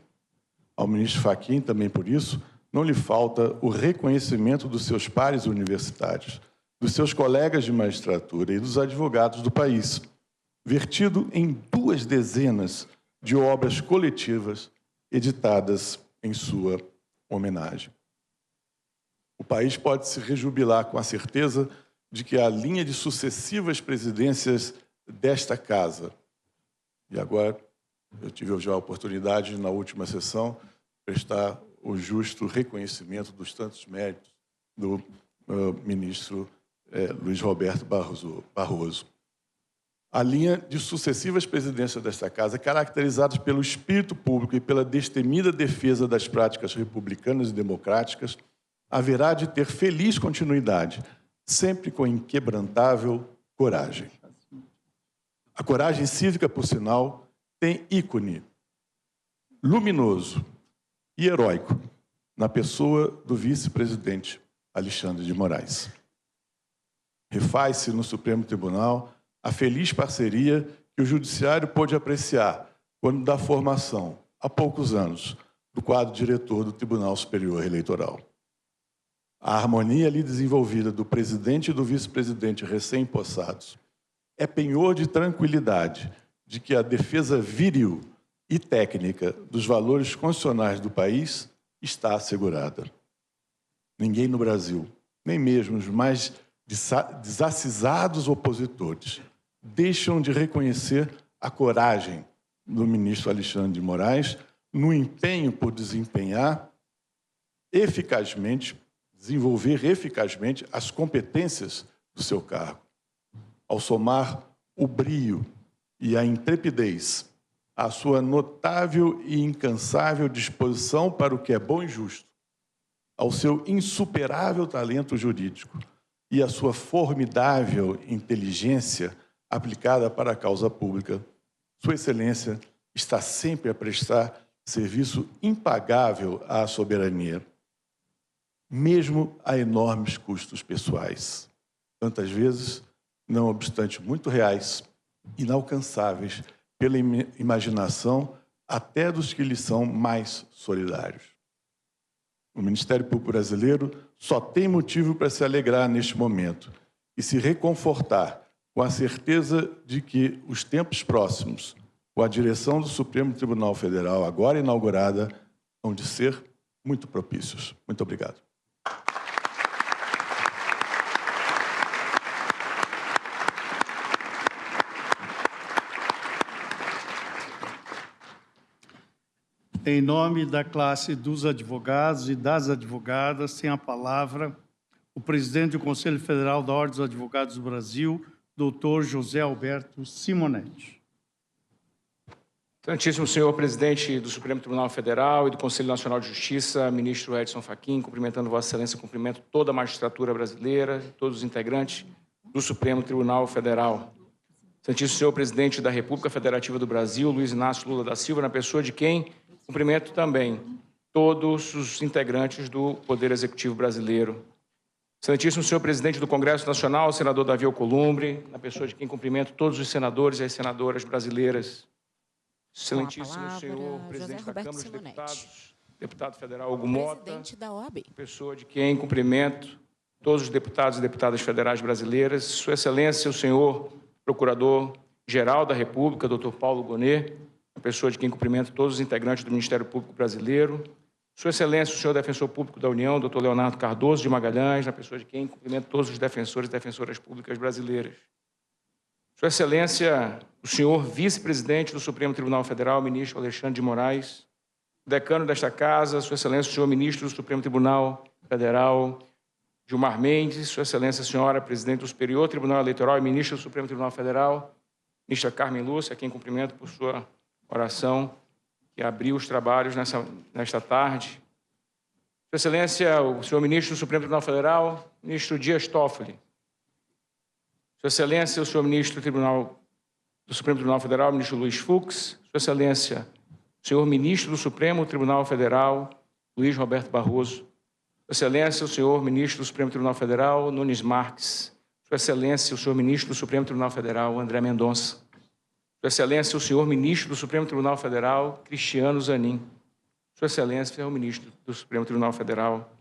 Ao ministro Fachin, também por isso, não lhe falta o reconhecimento dos seus pares universitários, dos seus colegas de magistratura e dos advogados do país, vertido em 2 dezenas de obras coletivas editadas em sua homenagem. O país pode se rejubilar com a certeza de que a linha de sucessivas presidências desta Casa, e agora eu tive já a oportunidade, na última sessão, prestar o justo reconhecimento dos tantos méritos do ministro Luiz Roberto Barroso. A linha de sucessivas presidências desta Casa, caracterizadas pelo espírito público e pela destemida defesa das práticas republicanas e democráticas, haverá de ter feliz continuidade, sempre com inquebrantável coragem. A coragem cívica, por sinal, tem ícone luminoso e heróico na pessoa do vice-presidente Alexandre de Moraes. Refaz-se no Supremo Tribunal a feliz parceria que o Judiciário pôde apreciar quando da formação, há poucos anos, do quadro diretor do Tribunal Superior Eleitoral. A harmonia ali desenvolvida do presidente e do vice-presidente recém-possados é penhor de tranquilidade de que a defesa viril e técnica dos valores constitucionais do país está assegurada. Ninguém no Brasil, nem mesmo os mais desacisados opositores, deixam de reconhecer a coragem do ministro Alexandre de Moraes no empenho por desenvolver eficazmente as competências do seu cargo. Ao somar o brio e a intrepidez, a sua notável e incansável disposição para o que é bom e justo, ao seu insuperável talento jurídico e a sua formidável inteligência aplicada para a causa pública, Sua Excelência está sempre a prestar serviço impagável à soberania, mesmo a enormes custos pessoais, tantas vezes, não obstante muito reais, inalcançáveis pela imaginação até dos que lhe são mais solidários. O Ministério Público Brasileiro só tem motivo para se alegrar neste momento e se reconfortar com a certeza de que os tempos próximos, com a direção do Supremo Tribunal Federal, agora inaugurada, hão de ser muito propícios. Muito obrigado. Em nome da classe dos advogados e das advogadas, tem a palavra o presidente do Conselho Federal da Ordem dos Advogados do Brasil, doutor José Alberto Simonetti. Excelentíssimo senhor presidente do Supremo Tribunal Federal e do Conselho Nacional de Justiça, ministro Edson Fachin, cumprimentando Vossa Excelência, cumprimento toda a magistratura brasileira, todos os integrantes do Supremo Tribunal Federal. Excelentíssimo senhor presidente da República Federativa do Brasil, Luiz Inácio Lula da Silva, na pessoa de quem cumprimento também todos os integrantes do Poder Executivo brasileiro. Excelentíssimo senhor presidente do Congresso Nacional, senador Davi Alcolumbre, na pessoa de quem cumprimento todos os senadores e as senadoras brasileiras. Excelentíssimo senhor presidente da Câmara dos Deputados, deputado federal Hugo Mota, presidente da OAB, pessoa de quem cumprimento todos os deputados e deputadas federais brasileiras, Sua Excelência, o senhor Procurador-Geral da República, Dr. Paulo Gonet, a pessoa de quem cumprimento todos os integrantes do Ministério Público Brasileiro, Sua Excelência, o senhor Defensor Público da União, Dr. Leonardo Cardoso de Magalhães, na pessoa de quem cumprimento todos os defensores e defensoras públicas brasileiras. Sua Excelência, o senhor Vice-Presidente do Supremo Tribunal Federal, ministro Alexandre de Moraes, decano desta Casa, Sua Excelência, o senhor Ministro do Supremo Tribunal Federal, Gilmar Mendes, Sua Excelência, a senhora Presidente do Superior Tribunal Eleitoral e Ministra do Supremo Tribunal Federal, ministra Carmen Lúcia, a quem cumprimento por sua oração, que abriu os trabalhos nesta tarde. Sua Excelência, o senhor Ministro do Supremo Tribunal Federal, ministro Dias Toffoli. Sua Excelência, o senhor Ministro do Supremo Tribunal Federal, ministro Luiz Fux. Sua Excelência, o senhor Ministro do Supremo Tribunal Federal, Luiz Roberto Barroso. Sua Excelência, o senhor Ministro do Supremo Tribunal Federal, Nunes Marques. Sua Excelência, o senhor Ministro do Supremo Tribunal Federal, André Mendonça. Sua Excelência, o senhor Ministro do Supremo Tribunal Federal, Cristiano Zanin. Sua Excelência, o Ministro do Supremo Tribunal Federal,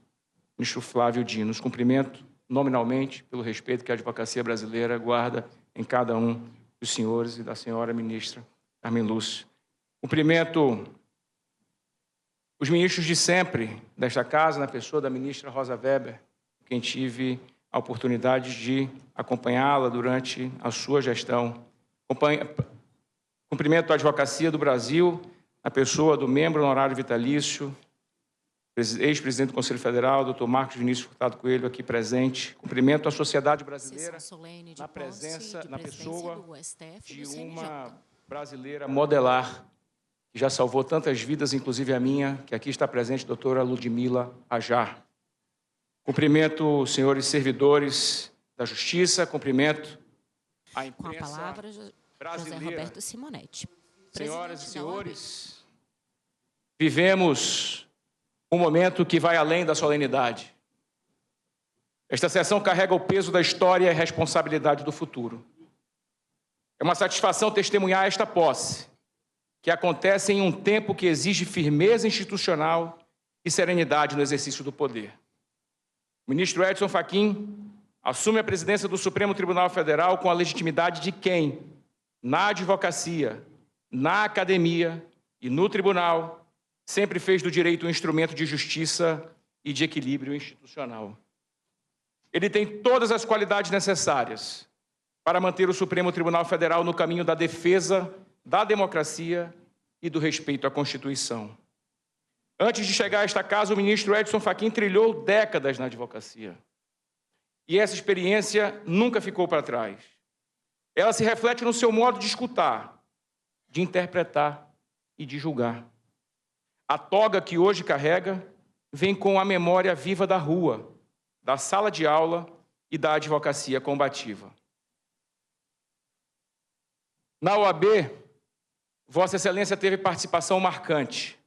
ministro Flávio Dino. Os cumprimento nominalmente pelo respeito que a advocacia brasileira guarda em cada um dos senhores e da senhora ministra Carmen Lúcia. Cumprimento os ministros de sempre desta Casa, na pessoa da ministra Rosa Weber, quem tive a oportunidade de acompanhá-la durante a sua gestão. Cumprimento a advocacia do Brasil, na pessoa do membro honorário vitalício, ex-presidente do Conselho Federal, doutor Marcos Vinícius Furtado Coelho, aqui presente. Cumprimento a sociedade brasileira, na presença, na pessoa de uma brasileira modelar, que já salvou tantas vidas, inclusive a minha, que aqui está presente, doutora Ludmila Ajar. Cumprimento os senhores servidores da Justiça, cumprimento a imprensa com a palavra, brasileira. José Roberto Simonetti. Senhoras e senhores, vivemos um momento que vai além da solenidade. Esta sessão carrega o peso da história e a responsabilidade do futuro. É uma satisfação testemunhar esta posse, que acontece em um tempo que exige firmeza institucional e serenidade no exercício do poder. O ministro Edson Fachin assume a presidência do Supremo Tribunal Federal com a legitimidade de quem, na advocacia, na academia e no tribunal, sempre fez do direito um instrumento de justiça e de equilíbrio institucional. Ele tem todas as qualidades necessárias para manter o Supremo Tribunal Federal no caminho da defesa da democracia e do respeito à Constituição. Antes de chegar a esta casa, o ministro Edson Fachin trilhou décadas na advocacia. E essa experiência nunca ficou para trás. Ela se reflete no seu modo de escutar, de interpretar e de julgar. A toga que hoje carrega vem com a memória viva da rua, da sala de aula e da advocacia combativa. Na OAB, Vossa Excelência teve participação marcante.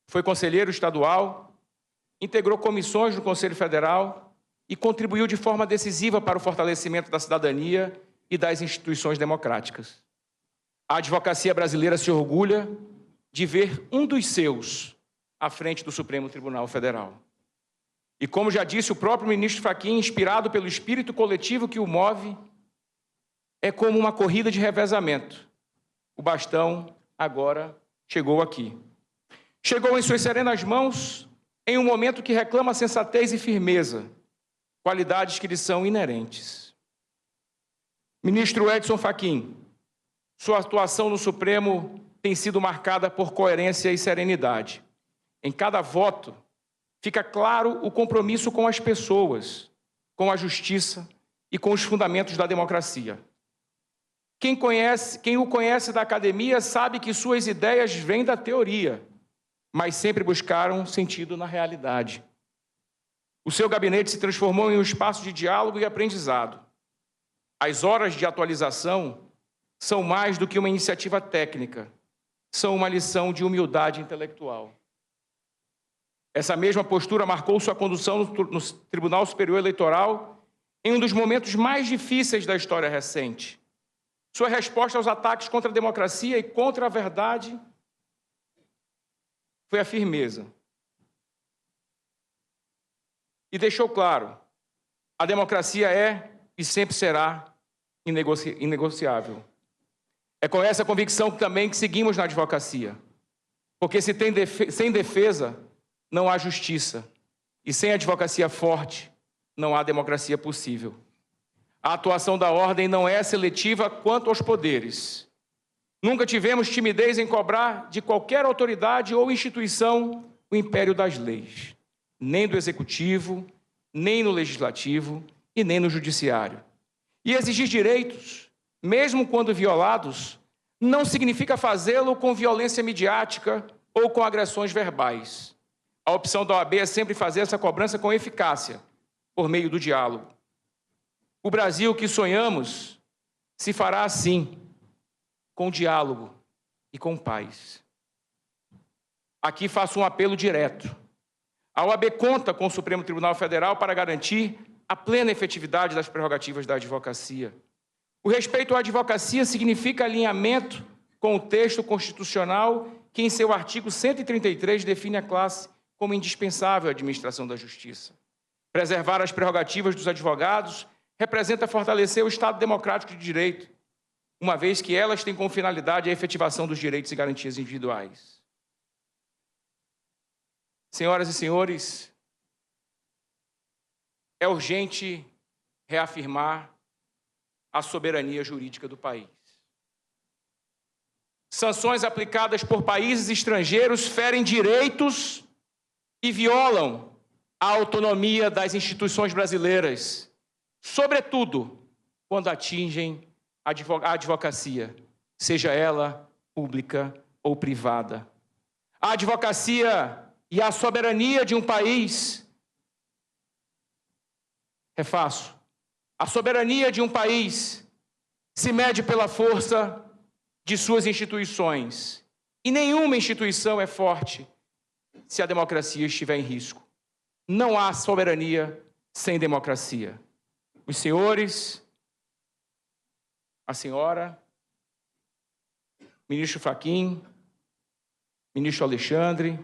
Foi conselheiro estadual, integrou comissões do Conselho Federal e contribuiu de forma decisiva para o fortalecimento da cidadania e das instituições democráticas. A advocacia brasileira se orgulha de ver um dos seus à frente do Supremo Tribunal Federal. E, como já disse o próprio ministro Fachin, inspirado pelo espírito coletivo que o move, é como uma corrida de revezamento. O bastão agora chegou aqui. Chegou em suas serenas mãos em um momento que reclama sensatez e firmeza, qualidades que lhe são inerentes. Ministro Edson Fachin, sua atuação no Supremo tem sido marcada por coerência e serenidade. Em cada voto, fica claro o compromisso com as pessoas, com a justiça e com os fundamentos da democracia. Quem o conhece da academia sabe que suas ideias vêm da teoria, mas sempre buscaram sentido na realidade. O seu gabinete se transformou em um espaço de diálogo e aprendizado. As horas de atualização são mais do que uma iniciativa técnica, são uma lição de humildade intelectual. Essa mesma postura marcou sua condução no Tribunal Superior Eleitoral em um dos momentos mais difíceis da história recente. Sua resposta aos ataques contra a democracia e contra a verdade foi a firmeza. E deixou claro, a democracia é e sempre será inegociável. É com essa convicção também que seguimos na advocacia. Porque sem defesa não há justiça. E sem advocacia forte não há democracia possível. A atuação da ordem não é seletiva quanto aos poderes. Nunca tivemos timidez em cobrar de qualquer autoridade ou instituição o império das leis, nem do executivo, nem no legislativo e nem no judiciário. E exigir direitos, mesmo quando violados, não significa fazê-lo com violência midiática ou com agressões verbais. A opção da OAB é sempre fazer essa cobrança com eficácia, por meio do diálogo. O Brasil que sonhamos se fará assim, com diálogo e com paz. Aqui faço um apelo direto. A OAB conta com o Supremo Tribunal Federal para garantir a plena efetividade das prerrogativas da advocacia. O respeito à advocacia significa alinhamento com o texto constitucional que, em seu artigo 133, define a classe como indispensável à administração da justiça. Preservar as prerrogativas dos advogados representa fortalecer o Estado democrático de direito, uma vez que elas têm como finalidade a efetivação dos direitos e garantias individuais. Senhoras e senhores, é urgente reafirmar a soberania jurídica do país. Sanções aplicadas por países estrangeiros ferem direitos e violam a autonomia das instituições brasileiras, sobretudo quando atingem a advocacia, seja ela pública ou privada. A advocacia e a soberania de um país, refaço, a soberania de um país se mede pela força de suas instituições. E nenhuma instituição é forte se a democracia estiver em risco. Não há soberania sem democracia. Os senhores, a senhora, ministro Fachin, ministro Alexandre,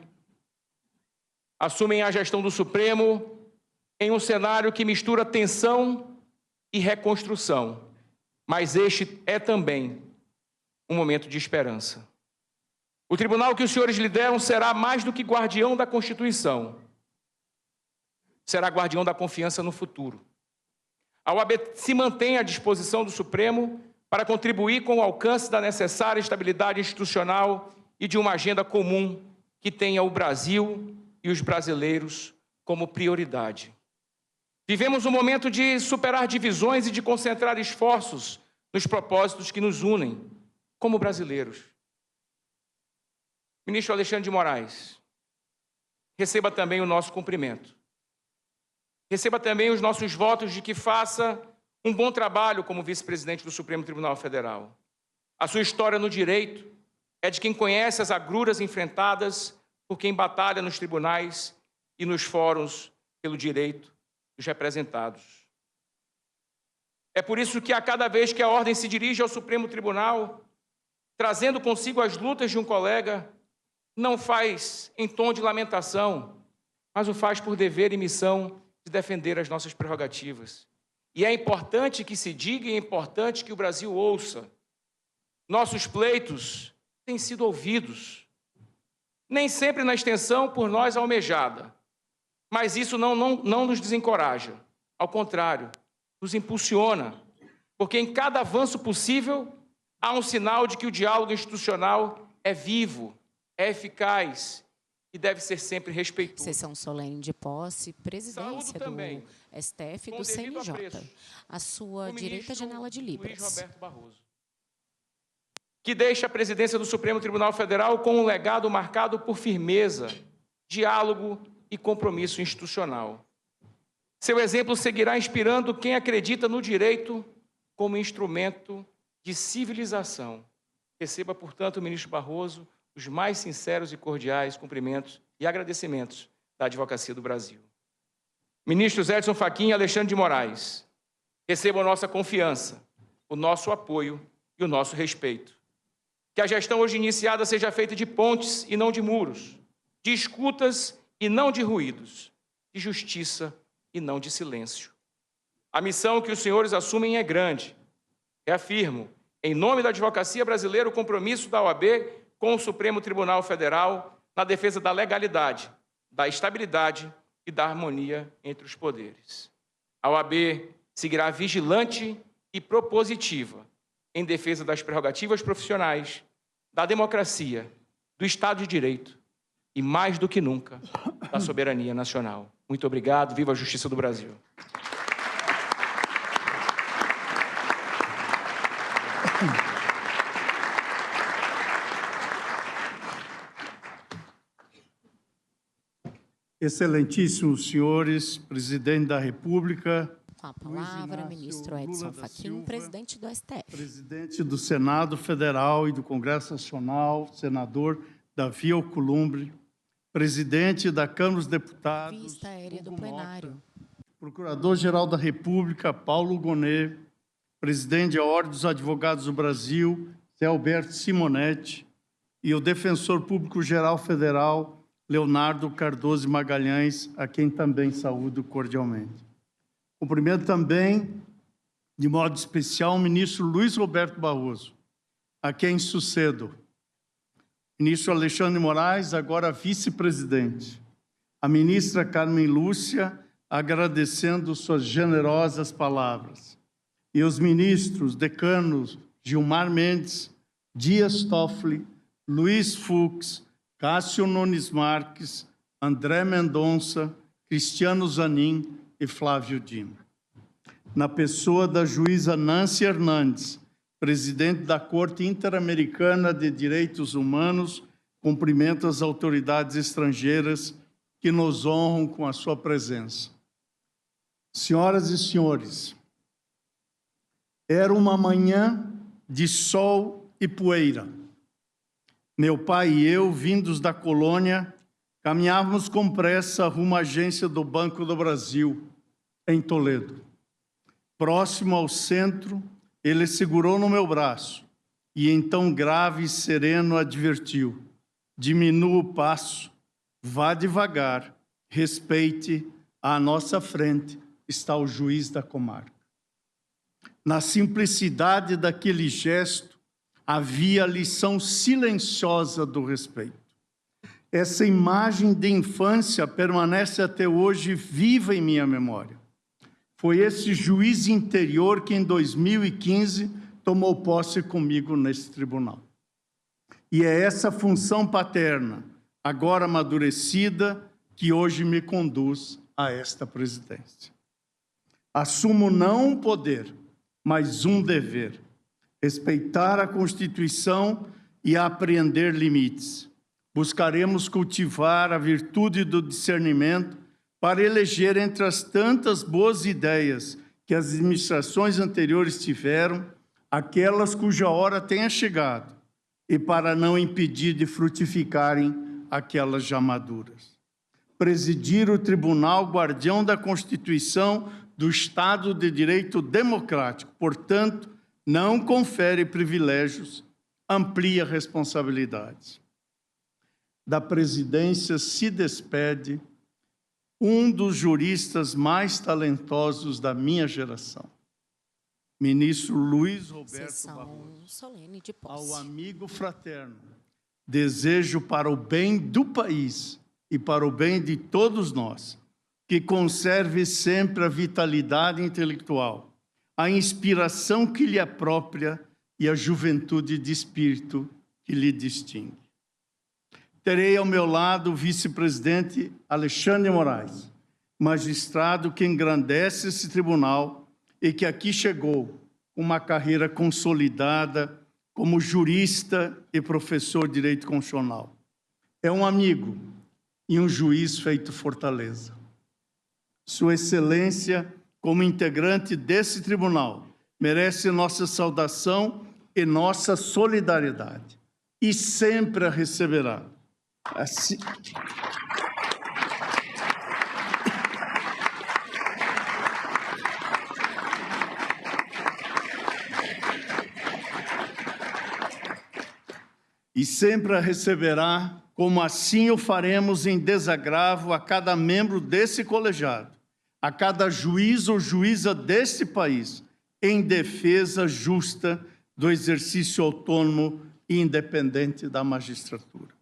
assumem a gestão do Supremo em um cenário que mistura tensão e reconstrução. Mas este é também um momento de esperança. O tribunal que os senhores lideram será mais do que guardião da Constituição. Será guardião da confiança no futuro. A OAB se mantém à disposição do Supremo para contribuir com o alcance da necessária estabilidade institucional e de uma agenda comum que tenha o Brasil e os brasileiros como prioridade. Vivemos um momento de superar divisões e de concentrar esforços nos propósitos que nos unem como brasileiros. Ministro Alexandre de Moraes, receba também o nosso cumprimento. Receba também os nossos votos de que faça um bom trabalho como vice-presidente do Supremo Tribunal Federal. A sua história no direito é de quem conhece as agruras enfrentadas por quem batalha nos tribunais e nos fóruns pelo direito dos representados. É por isso que a cada vez que a ordem se dirige ao Supremo Tribunal, trazendo consigo as lutas de um colega, não faz em tom de lamentação, mas o faz por dever e missão de defender as nossas prerrogativas. E é importante que se diga e é importante que o Brasil ouça. Nossos pleitos têm sido ouvidos, nem sempre na extensão por nós almejada, mas isso não nos desencoraja. Ao contrário, nos impulsiona, porque em cada avanço possível há um sinal de que o diálogo institucional é vivo, é eficaz e deve ser sempre respeitoso. Sessão solene de posse, presidência do STF e do CNJ. À sua direita, janela de Libras. Luiz Roberto Barroso. que deixa a presidência do Supremo Tribunal Federal com um legado marcado por firmeza, diálogo e compromisso institucional. Seu exemplo seguirá inspirando quem acredita no direito como instrumento de civilização. Receba, portanto, ministro Barroso, os mais sinceros e cordiais cumprimentos e agradecimentos da Advocacia do Brasil. Ministros Edson Fachin e Alexandre de Moraes, recebam a nossa confiança, o nosso apoio e o nosso respeito. Que a gestão hoje iniciada seja feita de pontes e não de muros, de escutas e não de ruídos, de justiça e não de silêncio. A missão que os senhores assumem é grande. Reafirmo, em nome da advocacia brasileira, o compromisso da OAB com o Supremo Tribunal Federal na defesa da legalidade, da estabilidade e da harmonia entre os poderes. A OAB seguirá vigilante e propositiva em defesa das prerrogativas profissionais, da democracia, do Estado de Direito e, mais do que nunca, da soberania nacional. Muito obrigado. Viva a Justiça do Brasil. Excelentíssimos senhores, presidente da República, com a palavra, ministro Edson Fachin, presidente do STF. Presidente do Senado Federal e do Congresso Nacional, senador Davi Alcolumbre, presidente da Câmara dos Deputados, vista aérea do plenário. Procurador-Geral da República, Paulo Gonet, presidente da Ordem dos Advogados do Brasil, Zé Alberto Simonetti, e o Defensor Público-Geral Federal, Leonardo Cardoso Magalhães, a quem também saúdo cordialmente. Cumprimento também, de modo especial, o ministro Luiz Roberto Barroso, a quem sucedo. Ministro Alexandre de Moraes, agora vice-presidente. A ministra Carmen Lúcia, agradecendo suas generosas palavras. E os ministros decanos Gilmar Mendes, Dias Toffoli, Luiz Fux, Cássio Nunes Marques, André Mendonça, Cristiano Zanin e Flávio Dino. Na pessoa da juíza Nancy Hernandes, presidente da Corte Interamericana de Direitos Humanos, cumprimento as autoridades estrangeiras que nos honram com a sua presença. Senhoras e senhores, era uma manhã de sol e poeira. Meu pai e eu, vindos da colônia, caminhávamos com pressa rumo à agência do Banco do Brasil, em Toledo. Próximo ao centro, ele segurou no meu braço e então, grave e sereno, advertiu: diminua o passo, vá devagar, respeite, à nossa frente está o juiz da comarca. Na simplicidade daquele gesto, havia a lição silenciosa do respeito. Essa imagem de infância permanece até hoje viva em minha memória. Foi esse juiz interior que, em 2015, tomou posse comigo nesse tribunal. E é essa função paterna, agora amadurecida, que hoje me conduz a esta presidência. Assumo não um poder, mas um dever: respeitar a Constituição e apreender limites. Buscaremos cultivar a virtude do discernimento para eleger entre as tantas boas ideias que as administrações anteriores tiveram, aquelas cuja hora tenha chegado, e para não impedir de frutificarem aquelas já maduras. Presidir o Tribunal Guardião da Constituição do Estado de Direito Democrático, portanto, não confere privilégios, amplia responsabilidades. Da presidência se despede um dos juristas mais talentosos da minha geração, ministro Luiz Roberto Barroso. Solene de posse. Ao amigo fraterno, desejo para o bem do país e para o bem de todos nós, que conserve sempre a vitalidade intelectual, a inspiração que lhe é própria e a juventude de espírito que lhe distingue. Terei ao meu lado o vice-presidente Alexandre de Moraes, magistrado que engrandece esse tribunal e que aqui chegou com uma carreira consolidada como jurista e professor de direito constitucional. É um amigo e um juiz feito fortaleza. Sua Excelência, como integrante desse tribunal, merece nossa saudação e nossa solidariedade, e sempre a receberá. Assim... E sempre a receberá, como assim o faremos em desagravo a cada membro desse colegiado, a cada juiz ou juíza deste país, em defesa justa do exercício autônomo e independente da magistratura.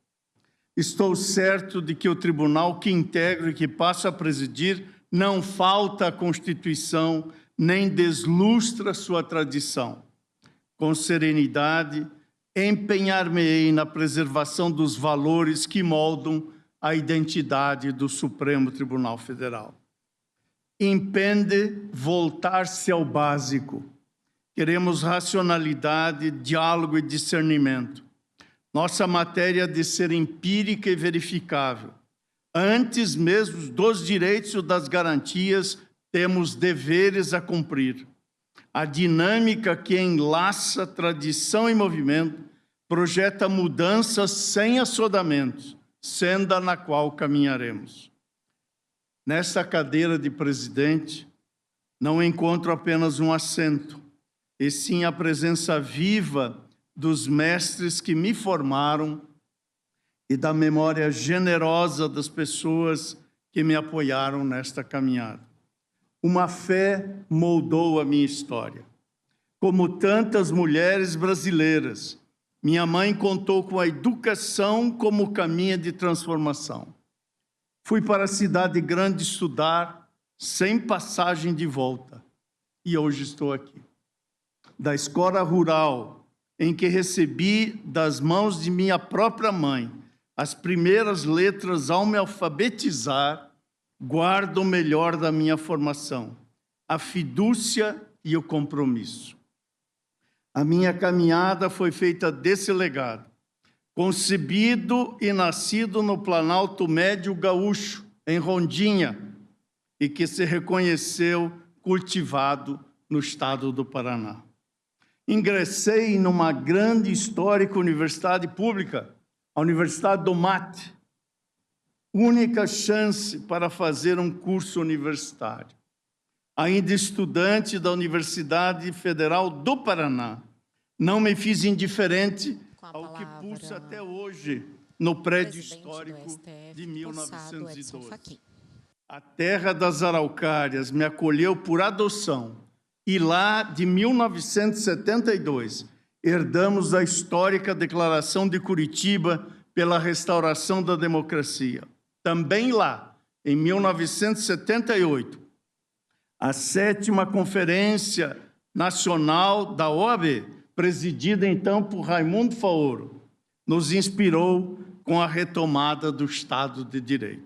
Estou certo de que o tribunal que integro e que passo a presidir não falta à Constituição, nem deslustra sua tradição. Com serenidade, empenhar-me-ei na preservação dos valores que moldam a identidade do Supremo Tribunal Federal. Impende voltar-se ao básico. Queremos racionalidade, diálogo e discernimento. Nossa matéria de ser empírica e verificável. Antes mesmo dos direitos e das garantias, temos deveres a cumprir. A dinâmica que enlaça tradição e movimento projeta mudanças sem assodamentos, senda na qual caminharemos. Nesta cadeira de presidente, não encontro apenas um assento, e sim a presença viva dos mestres que me formaram e da memória generosa das pessoas que me apoiaram nesta caminhada. Uma fé moldou a minha história. Como tantas mulheres brasileiras, minha mãe contou com a educação como caminho de transformação. Fui para a cidade grande estudar, sem passagem de volta, e hoje estou aqui. Da escola rural, em que recebi das mãos de minha própria mãe as primeiras letras ao me alfabetizar, guardo o melhor da minha formação, a fidúcia e o compromisso. A minha caminhada foi feita desse legado, concebido e nascido no Planalto Médio Gaúcho, em Rondinha, e que se reconheceu cultivado no estado do Paraná. Ingressei numa grande e histórica universidade pública, a Universidade do Mate, única chance para fazer um curso universitário. Ainda estudante da Universidade Federal do Paraná, não me fiz indiferente ao que pulsa até hoje no prédio histórico de 1912. A terra das araucárias me acolheu por adoção e lá, de 1972, herdamos a histórica Declaração de Curitiba pela restauração da democracia. Também lá, em 1978, a 7ª Conferência Nacional da OAB, presidida então por Raimundo Faoro, nos inspirou com a retomada do Estado de Direito.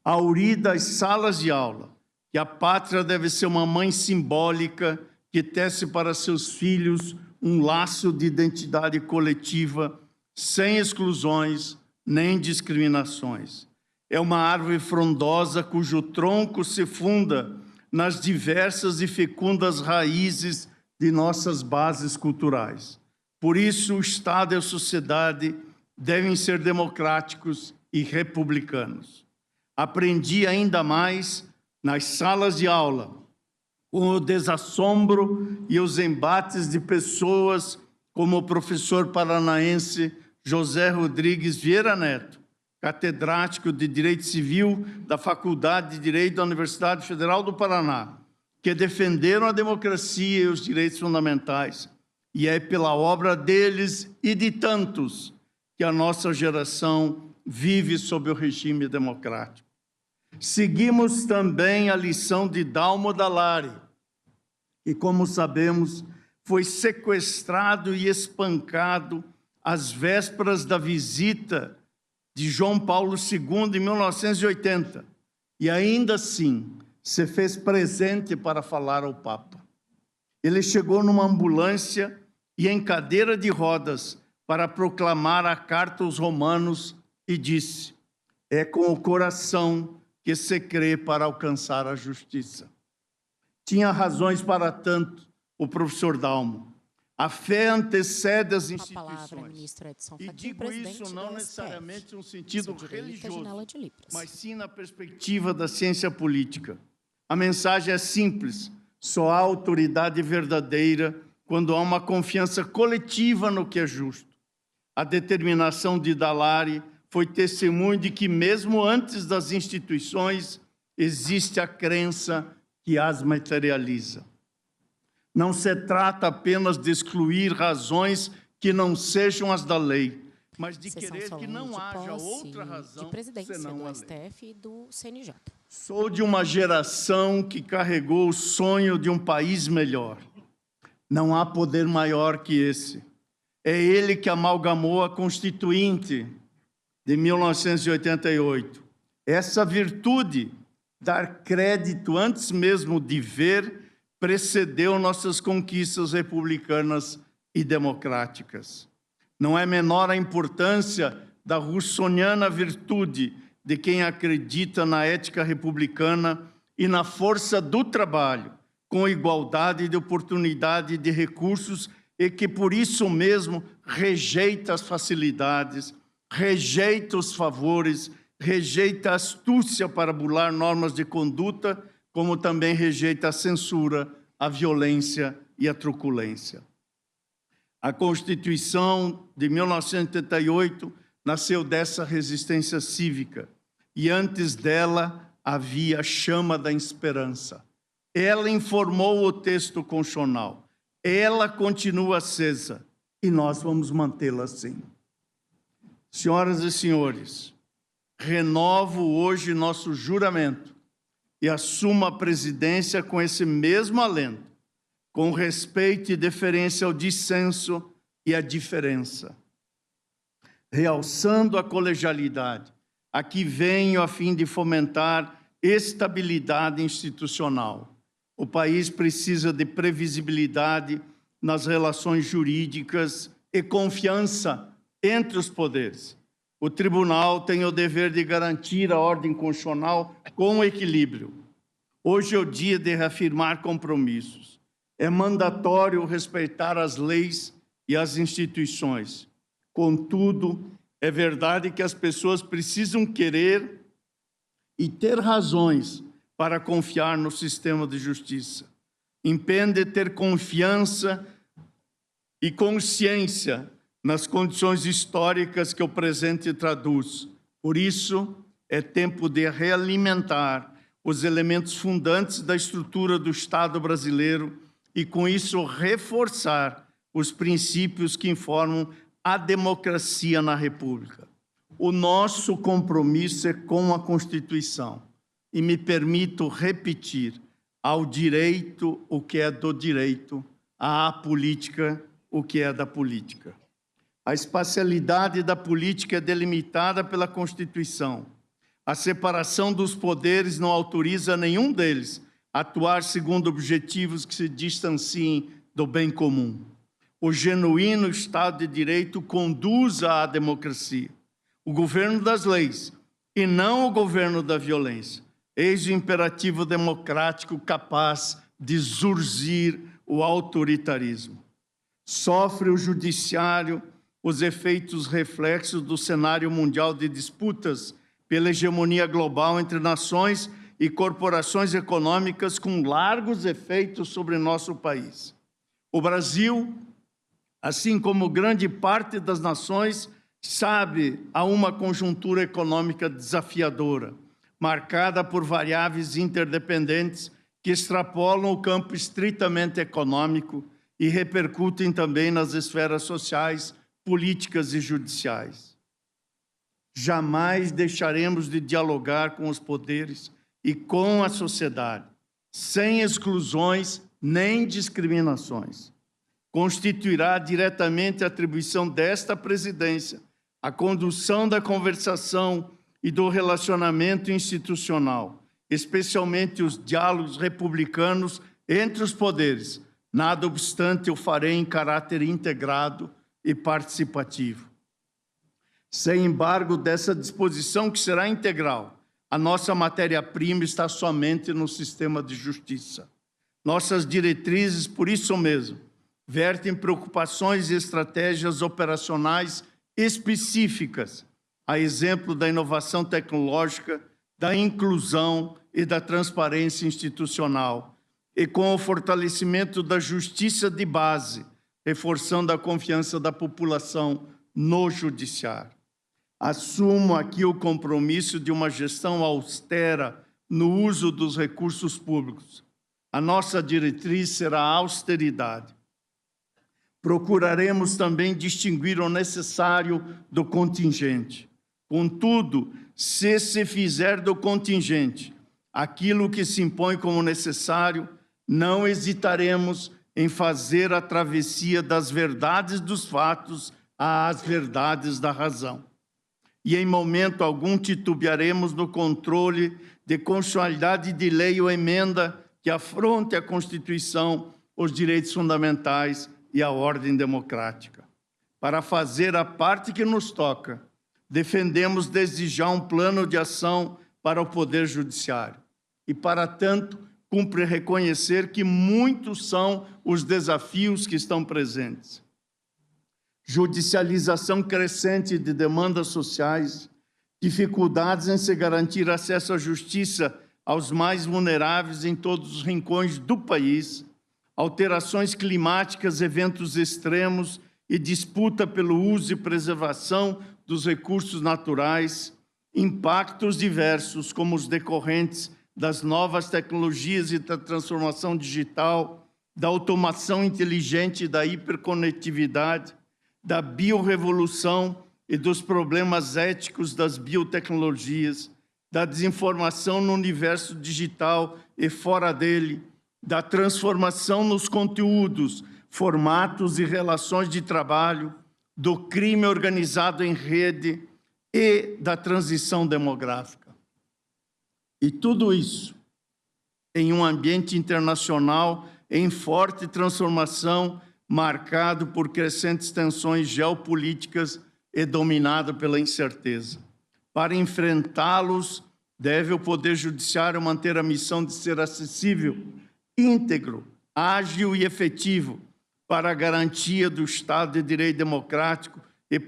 A uri das salas de aula, que a pátria deve ser uma mãe simbólica que tece para seus filhos um laço de identidade coletiva, sem exclusões nem discriminações. É uma árvore frondosa cujo tronco se funda nas diversas e fecundas raízes de nossas bases culturais. Por isso, o Estado e a sociedade devem ser democráticos e republicanos. Aprendi ainda mais nas salas de aula, com o desassombro e os embates de pessoas como o professor paranaense José Rodrigues Vieira Neto, catedrático de Direito Civil da Faculdade de Direito da Universidade Federal do Paraná, que defenderam a democracia e os direitos fundamentais. E é pela obra deles e de tantos que a nossa geração vive sob o regime democrático. Seguimos também a lição de Dalmo Dallari, que, como sabemos, foi sequestrado e espancado às vésperas da visita de João Paulo II em 1980, e ainda assim se fez presente para falar ao Papa. Ele chegou numa ambulância e em cadeira de rodas para proclamar a carta aos Romanos e disse: é com o coração que se crê para alcançar a justiça. Tinha razões para tanto o professor Dalmo. A fé antecede as instituições. E digo isso não necessariamente no sentido religioso, mas sim na perspectiva da ciência política. A mensagem é simples: só há autoridade verdadeira quando há uma confiança coletiva no que é justo. A determinação de Dallaire foi testemunho de que, mesmo antes das instituições, existe a crença que as materializa. Não se trata apenas de excluir razões que não sejam as da lei, mas de querer que não haja outra razão senão a lei. STF e do CNJ. Sou de uma geração que carregou o sonho de um país melhor. Não há poder maior que esse. É ele que amalgamou a Constituinte de 1988. Essa virtude, dar crédito antes mesmo de ver, precedeu nossas conquistas republicanas e democráticas. Não é menor a importância da russoniana virtude de quem acredita na ética republicana e na força do trabalho, com igualdade de oportunidade e de recursos, e que, por isso mesmo, rejeita as facilidades, rejeita os favores, rejeita a astúcia para burlar normas de conduta, como também rejeita a censura, a violência e a truculência. A Constituição de 1988 nasceu dessa resistência cívica, e antes dela havia a chama da esperança. Ela informou o texto constitucional, ela continua acesa, e nós vamos mantê-la assim. Senhoras e senhores, renovo hoje nosso juramento e assumo a presidência com esse mesmo alento, com respeito e deferência ao dissenso e à diferença. Realçando a colegialidade, aqui venho a fim de fomentar estabilidade institucional. O país precisa de previsibilidade nas relações jurídicas e confiança entre os poderes. O tribunal tem o dever de garantir a ordem constitucional com equilíbrio. Hoje é o dia de reafirmar compromissos. É mandatório respeitar as leis e as instituições. Contudo, é verdade que as pessoas precisam querer e ter razões para confiar no sistema de justiça. Impende ter confiança e consciência nas condições históricas que o presente traduz. Por isso, é tempo de realimentar os elementos fundantes da estrutura do Estado brasileiro e, com isso, reforçar os princípios que informam a democracia na República. O nosso compromisso é com a Constituição. E me permito repetir: ao direito o que é do direito, à política o que é da política. A espacialidade da política é delimitada pela Constituição. A separação dos poderes não autoriza nenhum deles a atuar segundo objetivos que se distanciem do bem comum. O genuíno Estado de Direito conduz à democracia, o governo das leis, e não o governo da violência. Eis o imperativo democrático capaz de zurzir o autoritarismo. Sofre o judiciário os efeitos reflexos do cenário mundial de disputas pela hegemonia global entre nações e corporações econômicas com largos efeitos sobre nosso país. O Brasil, assim como grande parte das nações, sabe a uma conjuntura econômica desafiadora, marcada por variáveis interdependentes que extrapolam o campo estritamente econômico e repercutem também nas esferas sociais, políticas e judiciais. Jamais deixaremos de dialogar com os poderes e com a sociedade, sem exclusões nem discriminações. Constituirá diretamente a atribuição desta presidência a condução da conversação e do relacionamento institucional, especialmente os diálogos republicanos entre os poderes, Nada obstante, eu farei em caráter integrado e participativo. Sem embargo, dessa disposição que será integral, a nossa matéria-prima está somente no sistema de justiça. Nossas diretrizes, por isso mesmo, vertem preocupações e estratégias operacionais específicas, a exemplo da inovação tecnológica, da inclusão e da transparência institucional, e com o fortalecimento da justiça de base, reforçando a confiança da população no judiciário. Assumo aqui o compromisso de uma gestão austera no uso dos recursos públicos. A nossa diretriz será a austeridade. Procuraremos também distinguir o necessário do contingente. Contudo, se se fizer do contingente aquilo que se impõe como necessário, não hesitaremos em fazer a travessia das verdades dos fatos às verdades da razão. E em momento algum titubearemos no controle de constitucionalidade de lei ou emenda que afronte a Constituição, os direitos fundamentais e a ordem democrática. Para fazer a parte que nos toca, defendemos desde já um plano de ação para o Poder Judiciário. E, para tanto, cumpre reconhecer que muitos são os desafios que estão presentes. Judicialização crescente de demandas sociais, dificuldades em se garantir acesso à justiça aos mais vulneráveis em todos os rincões do país, alterações climáticas, eventos extremos e disputa pelo uso e preservação dos recursos naturais, impactos diversos como os decorrentes das novas tecnologias e da transformação digital, da automação inteligente e da hiperconectividade, da biorrevolução e dos problemas éticos das biotecnologias, da desinformação no universo digital e fora dele, da transformação nos conteúdos, formatos e relações de trabalho, do crime organizado em rede e da transição demográfica. E tudo isso em um ambiente internacional em forte transformação, marcado por crescentes tensões geopolíticas e dominado pela incerteza. Para enfrentá-los, deve o Poder Judiciário manter a missão de ser acessível, íntegro, ágil e efetivo para a garantia do Estado de Direito democrático e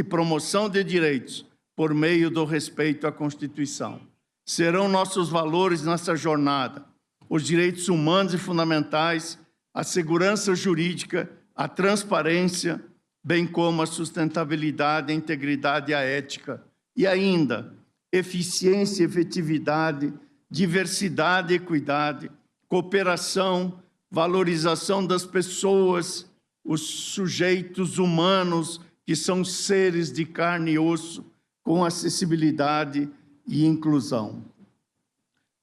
promoção de direitos por meio do respeito à Constituição. Serão nossos valores nessa jornada os direitos humanos e fundamentais, a segurança jurídica, a transparência, bem como a sustentabilidade, a integridade e a ética. E ainda, eficiência, efetividade, diversidade e equidade, cooperação, valorização das pessoas, os sujeitos humanos, que são seres de carne e osso, com acessibilidade e inclusão.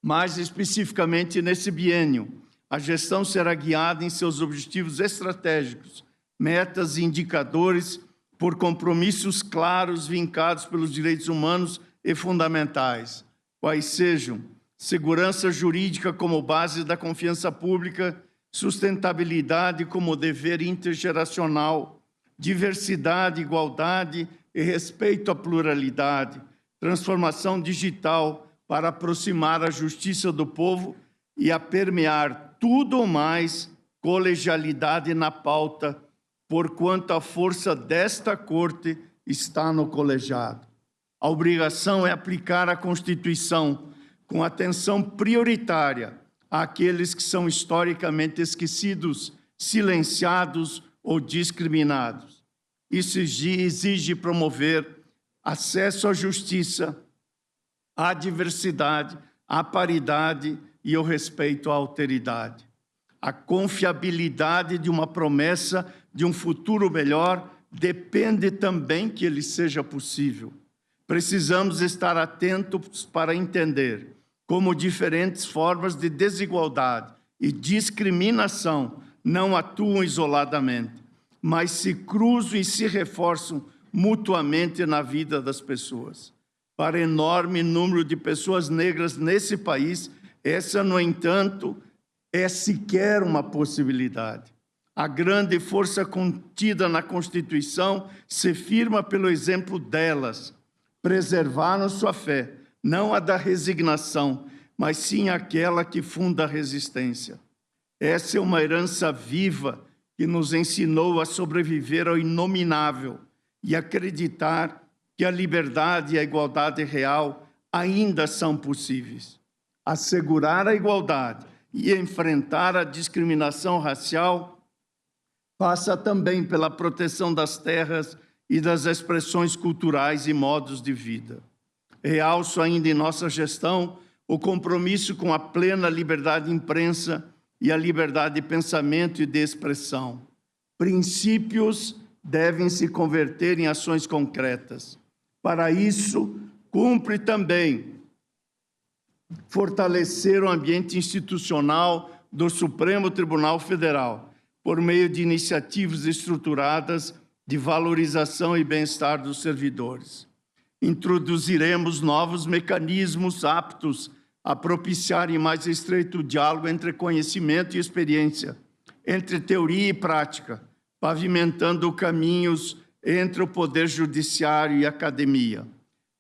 Mais especificamente, nesse biênio, a gestão será guiada em seus objetivos estratégicos, metas e indicadores por compromissos claros vincados pelos direitos humanos e fundamentais, quais sejam segurança jurídica como base da confiança pública, sustentabilidade como dever intergeracional, diversidade, igualdade e respeito à pluralidade, transformação digital para aproximar a justiça do povo e a permear tudo mais colegialidade na pauta, porquanto a força desta Corte está no colegiado. A obrigação é aplicar a Constituição com atenção prioritária àqueles que são historicamente esquecidos, silenciados ou discriminados. Isso exige promover acesso à justiça, à diversidade, à paridade e ao respeito à alteridade. A confiabilidade de uma promessa de um futuro melhor depende também que ele seja possível. Precisamos estar atentos para entender como diferentes formas de desigualdade e discriminação não atuam isoladamente, mas se cruzam e se reforçam mutuamente na vida das pessoas. Para enorme número de pessoas negras nesse país, essa, no entanto, é sequer uma possibilidade. A grande força contida na Constituição se firma pelo exemplo delas. Preservaram sua fé, não a da resignação, mas sim aquela que funda a resistência. Essa é uma herança viva que nos ensinou a sobreviver ao inominável e acreditar que a liberdade e a igualdade real ainda são possíveis. Assegurar a igualdade e enfrentar a discriminação racial passa também pela proteção das terras e das expressões culturais e modos de vida. Realço ainda em nossa gestão o compromisso com a plena liberdade de imprensa e a liberdade de pensamento e de expressão. Princípios devem se converter em ações concretas. Para isso, cumpre também fortalecer o ambiente institucional do Supremo Tribunal Federal, por meio de iniciativas estruturadas de valorização e bem-estar dos servidores. Introduziremos novos mecanismos aptos a propiciarem mais estreito diálogo entre conhecimento e experiência, entre teoria e prática, pavimentando caminhos entre o Poder Judiciário e a academia.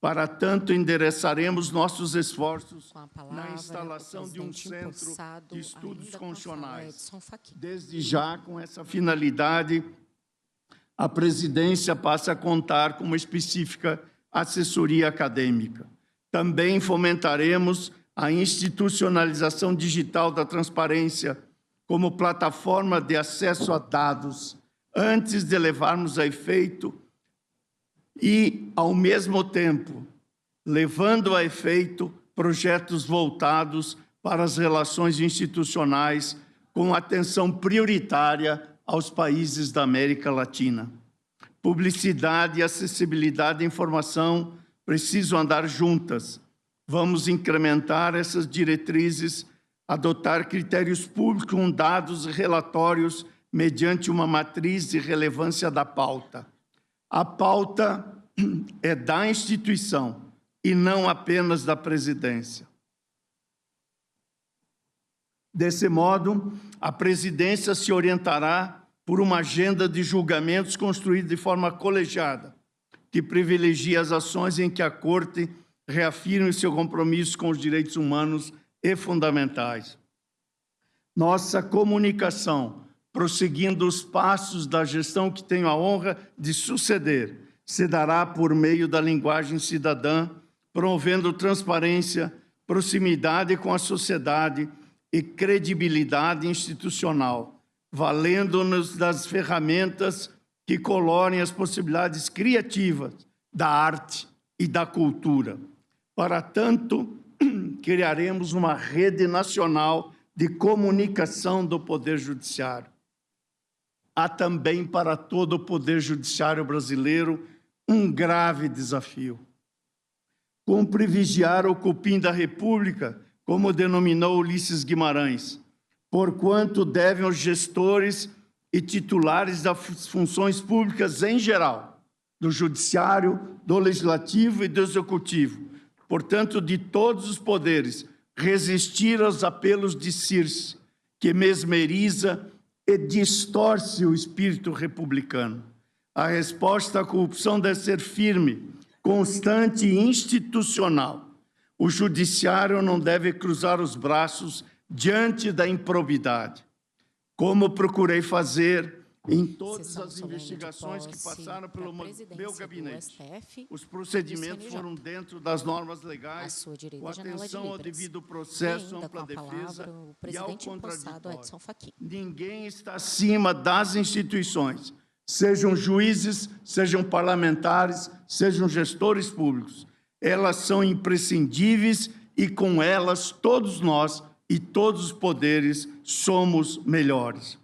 Para tanto, endereçaremos nossos esforços na instalação de um centro de estudos constitucionais. Desde já, com essa finalidade, a presidência passa a contar com uma específica assessoria acadêmica. Também fomentaremos a institucionalização digital da transparência como plataforma de acesso a dados, antes de levarmos a efeito e, ao mesmo tempo, levando a efeito projetos voltados para as relações institucionais com atenção prioritária aos países da América Latina. Publicidade e acessibilidade à informação precisam andar juntas. Vamos incrementar essas diretrizes, adotar critérios públicos com dados e relatórios mediante uma matriz de relevância da pauta. A pauta é da instituição e não apenas da presidência. Desse modo, a presidência se orientará por uma agenda de julgamentos construída de forma colegiada, que privilegia as ações em que a Corte reafirme seu compromisso com os direitos humanos e fundamentais. Nossa comunicação, prosseguindo os passos da gestão que tenho a honra de suceder, se dará por meio da linguagem cidadã, promovendo transparência, proximidade com a sociedade e credibilidade institucional, valendo-nos das ferramentas que colorem as possibilidades criativas da arte e da cultura. Para tanto, criaremos uma rede nacional de comunicação do Poder Judiciário. Há também para todo o Poder Judiciário brasileiro um grave desafio. Cumpre vigiar o cupim da República, como denominou Ulisses Guimarães, porquanto devem os gestores e titulares das funções públicas em geral, do Judiciário, do Legislativo e do Executivo, portanto, de todos os poderes, resistir aos apelos de Circe, que mesmeriza e distorce o espírito republicano. A resposta à corrupção deve ser firme, constante e institucional. O judiciário não deve cruzar os braços diante da improbidade, como procurei fazer em todas as investigações que passaram pelo meu gabinete. Os procedimentos foram dentro das normas legais, com atenção ao devido processo, ampla defesa e ao contraditório. Ninguém está acima das instituições, sejam juízes, sejam parlamentares, sejam gestores públicos. Elas são imprescindíveis e, com elas, todos nós e todos os poderes somos melhores.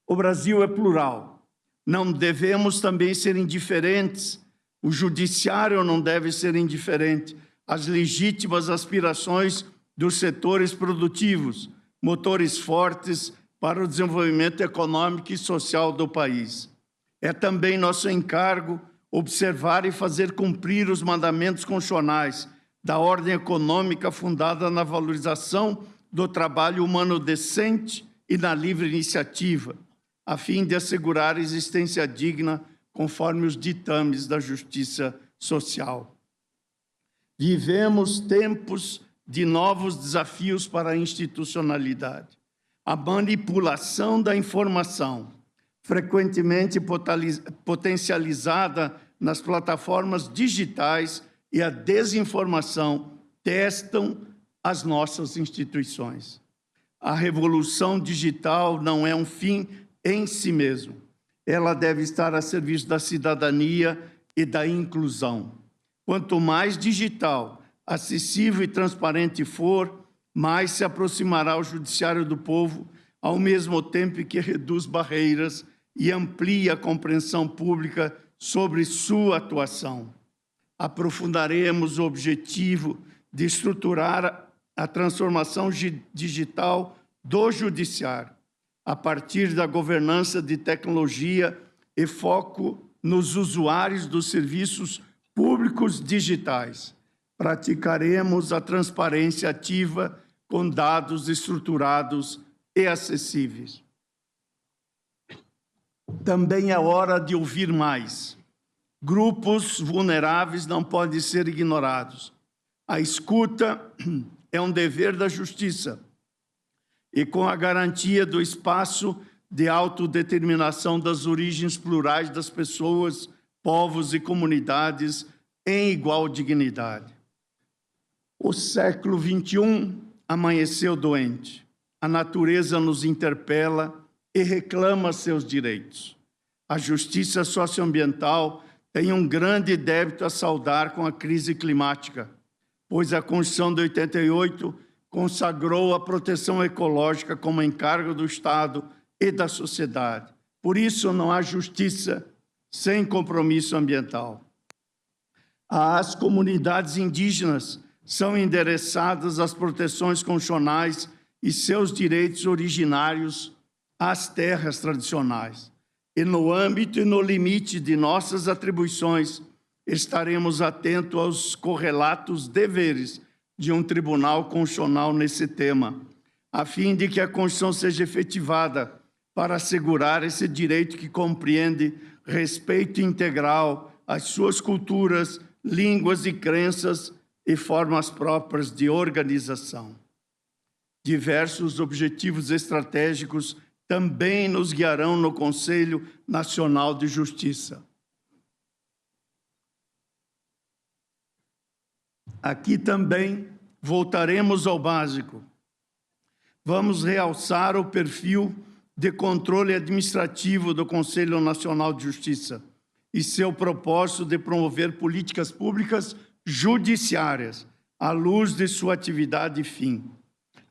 O Brasil é plural. Não devemos também ser indiferentes. O judiciário não deve ser indiferente às legítimas aspirações dos setores produtivos, motores fortes para o desenvolvimento econômico e social do país. É também nosso encargo observar e fazer cumprir os mandamentos constitucionais da ordem econômica fundada na valorização do trabalho humano decente e na livre iniciativa, a fim de assegurar existência digna conforme os ditames da justiça social. Vivemos tempos de novos desafios para a institucionalidade. A manipulação da informação, frequentemente potencializada nas plataformas digitais, e a desinformação testam as nossas instituições. A revolução digital não é um fim em si mesmo. Ela deve estar a serviço da cidadania e da inclusão. Quanto mais digital, acessível e transparente for, mais se aproximará o judiciário do povo, ao mesmo tempo que reduz barreiras e amplia a compreensão pública sobre sua atuação. Aprofundaremos o objetivo de estruturar a transformação digital do judiciário, a partir da governança de tecnologia e foco nos usuários dos serviços públicos digitais. Praticaremos a transparência ativa com dados estruturados e acessíveis. Também é hora de ouvir mais. Grupos vulneráveis não podem ser ignorados. A escuta é um dever da justiça e com a garantia do espaço de autodeterminação das origens plurais das pessoas, povos e comunidades em igual dignidade. O século XXI amanheceu doente. A natureza nos interpela e reclama seus direitos. A justiça socioambiental tem um grande débito a saldar com a crise climática, pois a Constituição de 88 consagrou a proteção ecológica como encargo do Estado e da sociedade. Por isso, não há justiça sem compromisso ambiental. Às comunidades indígenas são endereçadas as proteções constitucionais e seus direitos originários às terras tradicionais. E no âmbito e no limite de nossas atribuições, estaremos atentos aos correlatos deveres de um tribunal constitucional nesse tema, a fim de que a Constituição seja efetivada para assegurar esse direito que compreende respeito integral às suas culturas, línguas e crenças e formas próprias de organização. Diversos objetivos estratégicos também nos guiarão no Conselho Nacional de Justiça. Aqui também voltaremos ao básico. Vamos realçar o perfil de controle administrativo do Conselho Nacional de Justiça e seu propósito de promover políticas públicas judiciárias à luz de sua atividade e fim.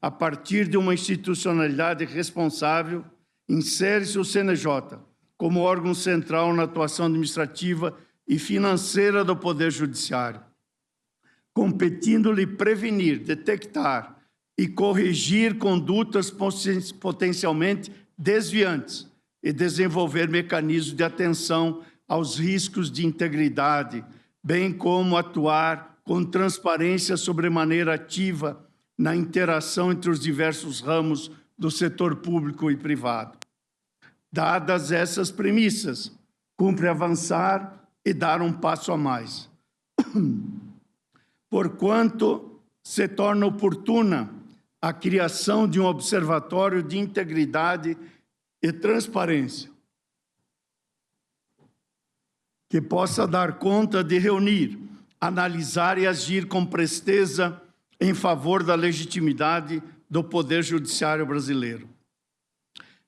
A partir de uma institucionalidade responsável, insere-se o CNJ como órgão central na atuação administrativa e financeira do Poder Judiciário, competindo-lhe prevenir, detectar e corrigir condutas potencialmente desviantes e desenvolver mecanismos de atenção aos riscos de integridade, bem como atuar com transparência sobremaneira ativa na interação entre os diversos ramos do setor público e privado. Dadas essas premissas, cumpre avançar e dar um passo a mais. Porquanto se torna oportuna a criação de um observatório de integridade e transparência, que possa dar conta de reunir, analisar e agir com presteza em favor da legitimidade do Poder Judiciário brasileiro.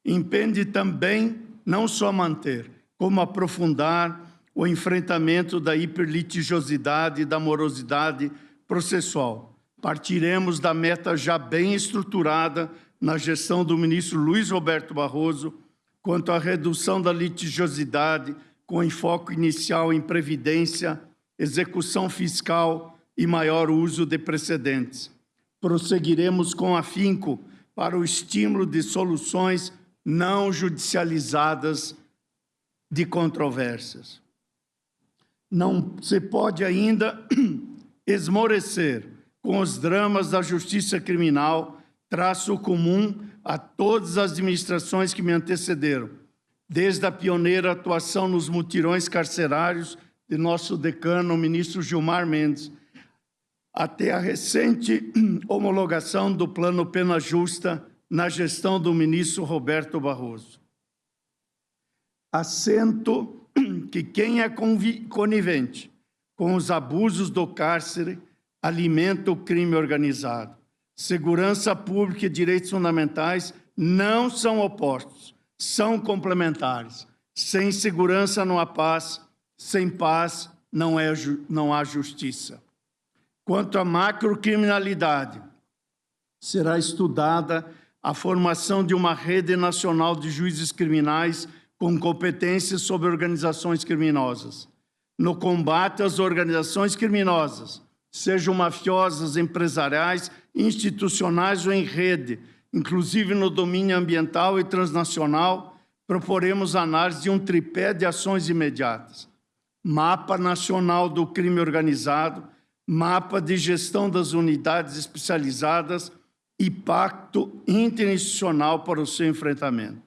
Impende também não só manter, como aprofundar o enfrentamento da hiperlitigiosidade e da morosidade processual. Partiremos da meta já bem estruturada na gestão do ministro Luiz Roberto Barroso quanto à redução da litigiosidade com enfoque inicial em previdência, execução fiscal e maior uso de precedentes. Prosseguiremos com afinco para o estímulo de soluções não judicializadas de controvérsias. Não se pode ainda esmorecer com os dramas da justiça criminal traço comum a todas as administrações que me antecederam, desde a pioneira atuação nos mutirões carcerários de nosso decano, o ministro Gilmar Mendes, até a recente homologação do Plano Pena Justa na gestão do ministro Roberto Barroso. Assento que quem é conivente com os abusos do cárcere alimenta o crime organizado. Segurança pública e direitos fundamentais não são opostos, são complementares. Sem segurança não há paz, sem paz não há justiça. Quanto à macrocriminalidade, será estudada a formação de uma rede nacional de juízes criminais com competências sobre organizações criminosas. No combate às organizações criminosas, sejam mafiosas, empresariais, institucionais ou em rede, inclusive no domínio ambiental e transnacional, proporemos a análise de um tripé de ações imediatas. Mapa Nacional do Crime Organizado, mapa de gestão das unidades especializadas e pacto interinstitucional para o seu enfrentamento.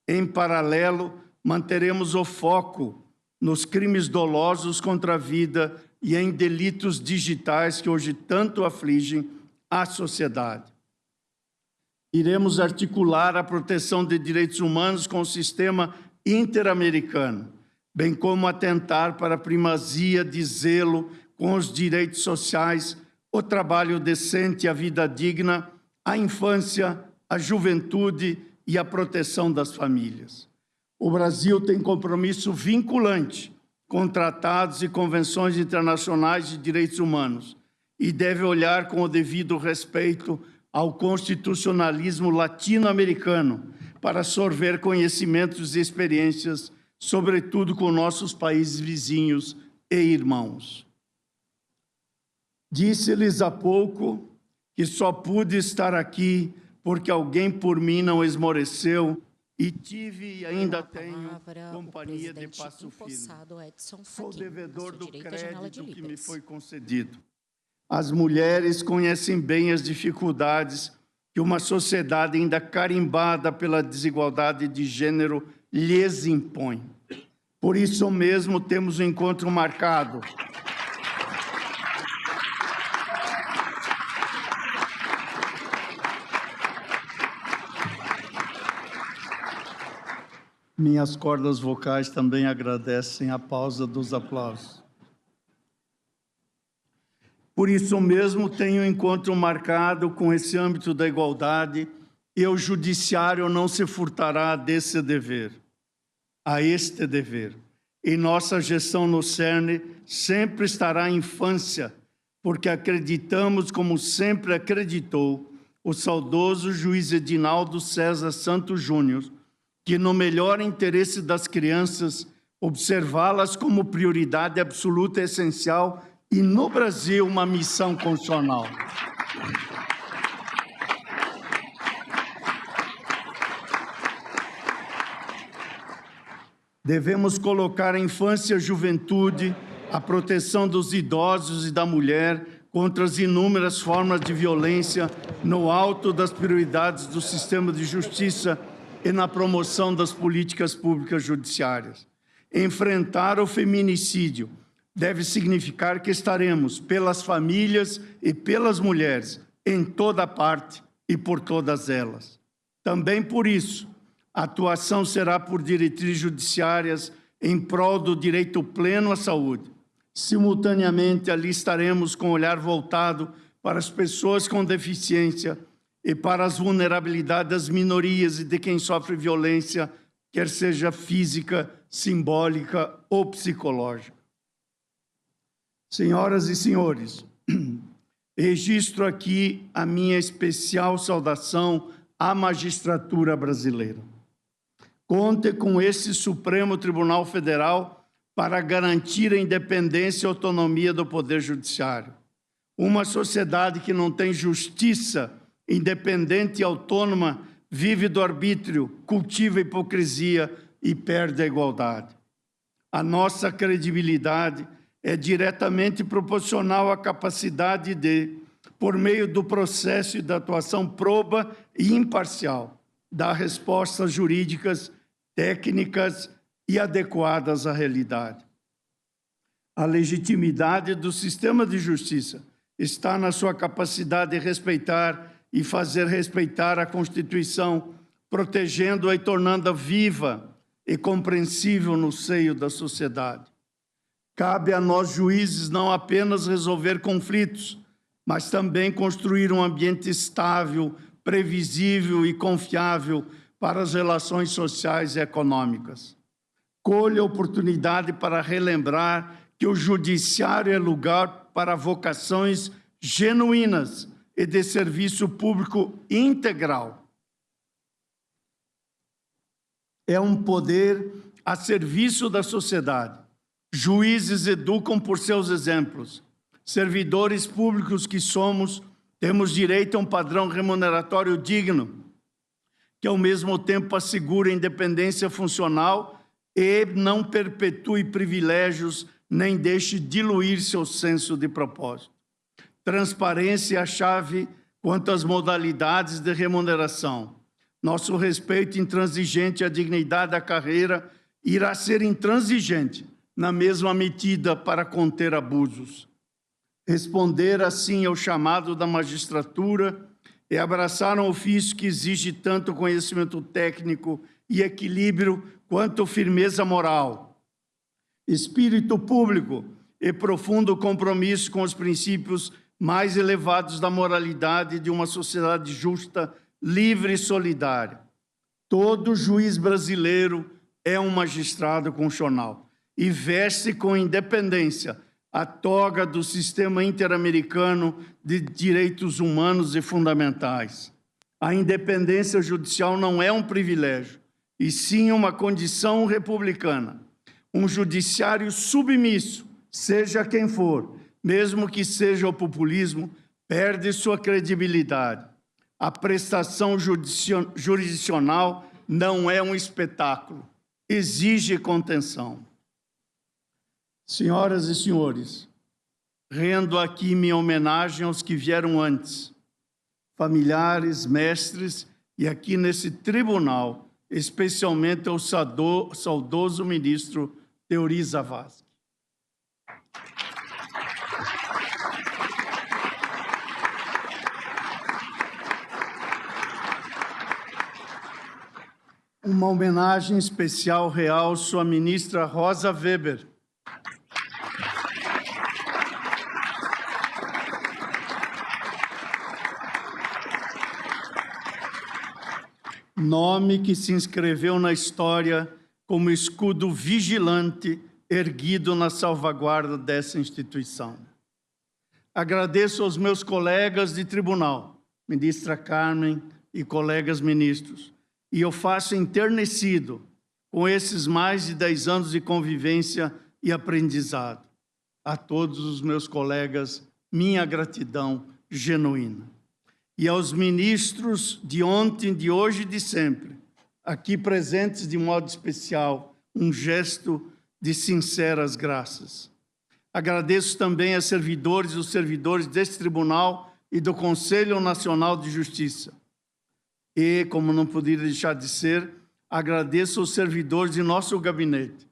Em paralelo, manteremos o foco nos crimes dolosos contra a vida e em delitos digitais que hoje tanto afligem a sociedade. Iremos articular a proteção de direitos humanos com o sistema interamericano, bem como atentar para a primazia de zelo com os direitos sociais, o trabalho decente, a vida digna, a infância, a juventude e a proteção das famílias. O Brasil tem compromisso vinculante com tratados e convenções internacionais de direitos humanos e deve olhar com o devido respeito ao constitucionalismo latino-americano para sorver conhecimentos e experiências, sobretudo com nossos países vizinhos e irmãos. Disse-lhes há pouco que só pude estar aqui porque alguém por mim não esmoreceu e tive e ainda tenho companhia de passo firme. Sou devedor do crédito que me foi concedido. As mulheres conhecem bem as dificuldades que uma sociedade ainda carimbada pela desigualdade de gênero lhes impõe. Por isso mesmo temos um encontro marcado Minhas cordas vocais também agradecem a pausa dos aplausos. Por isso mesmo, tenho um encontro marcado com esse âmbito da igualdade e o judiciário não se furtará desse dever, a este dever. Em nossa gestão no CERN sempre estará a infância, porque acreditamos, como sempre acreditou, o saudoso juiz Edinaldo César Santos Júnior, que no melhor interesse das crianças, observá-las como prioridade absoluta e essencial e, no Brasil, uma missão constitucional. Devemos colocar a infância e a juventude, a proteção dos idosos e da mulher contra as inúmeras formas de violência no alto das prioridades do sistema de justiça e na promoção das políticas públicas judiciárias. Enfrentar o feminicídio deve significar que estaremos pelas famílias e pelas mulheres em toda parte e por todas elas. Também por isso, a atuação será por diretrizes judiciárias em prol do direito pleno à saúde. Simultaneamente, ali estaremos com o olhar voltado para as pessoas com deficiência e para as vulnerabilidades das minorias e de quem sofre violência, quer seja física, simbólica ou psicológica. Senhoras e senhores, registro aqui a minha especial saudação à magistratura brasileira. Conte com esse Supremo Tribunal Federal para garantir a independência e autonomia do Poder Judiciário. Uma sociedade que não tem justiça independente e autônoma vive do arbítrio, cultiva a hipocrisia e perde a igualdade. A nossa credibilidade é diretamente proporcional à capacidade de, por meio do processo e da atuação proba e imparcial, dar respostas jurídicas, técnicas e adequadas à realidade. A legitimidade do sistema de justiça está na sua capacidade de respeitar e fazer respeitar a Constituição, protegendo-a e tornando-a viva e compreensível no seio da sociedade. Cabe a nós, juízes, não apenas resolver conflitos, mas também construir um ambiente estável, previsível e confiável para as relações sociais e econômicas. Colho a oportunidade para relembrar que o judiciário é lugar para vocações genuínas e de serviço público integral. É um poder a serviço da sociedade. Juízes educam por seus exemplos. Servidores públicos que somos, temos direito a um padrão remuneratório digno, que ao mesmo tempo assegure independência funcional e não perpetue privilégios, nem deixe diluir seu senso de propósito. Transparência é a chave quanto às modalidades de remuneração. Nosso respeito intransigente à dignidade da carreira irá ser intransigente na mesma medida para conter abusos. Responder assim ao chamado da magistratura é abraçar um ofício que exige tanto conhecimento técnico e equilíbrio quanto firmeza moral, espírito público e profundo compromisso com os princípios mais elevados da moralidade de uma sociedade justa, livre e solidária. Todo juiz brasileiro é um magistrado constitucional e veste com independência a toga do sistema interamericano de direitos humanos e fundamentais. A independência judicial não é um privilégio, e sim uma condição republicana. Um judiciário submisso, seja quem for, mesmo que seja o populismo, perde sua credibilidade. A prestação jurisdicional não é um espetáculo, exige contenção. Senhoras e senhores, rendo aqui minha homenagem aos que vieram antes, familiares, mestres, e aqui nesse tribunal, especialmente ao saudoso ministro Teori Zavascki. Uma homenagem especial realço à ministra Rosa Weber, nome que se inscreveu na história como escudo vigilante erguido na salvaguarda dessa instituição. Agradeço aos meus colegas de tribunal, ministra Carmen e colegas ministros, e eu faço enternecido com esses mais de 10 anos de convivência e aprendizado. A todos os meus colegas, minha gratidão genuína. E aos ministros de ontem, de hoje e de sempre, aqui presentes de modo especial, um gesto de sinceras graças. Agradeço também a servidores e os servidores deste tribunal e do Conselho Nacional de Justiça. E, como não poderia deixar de ser, agradeço aos servidores de nosso gabinete,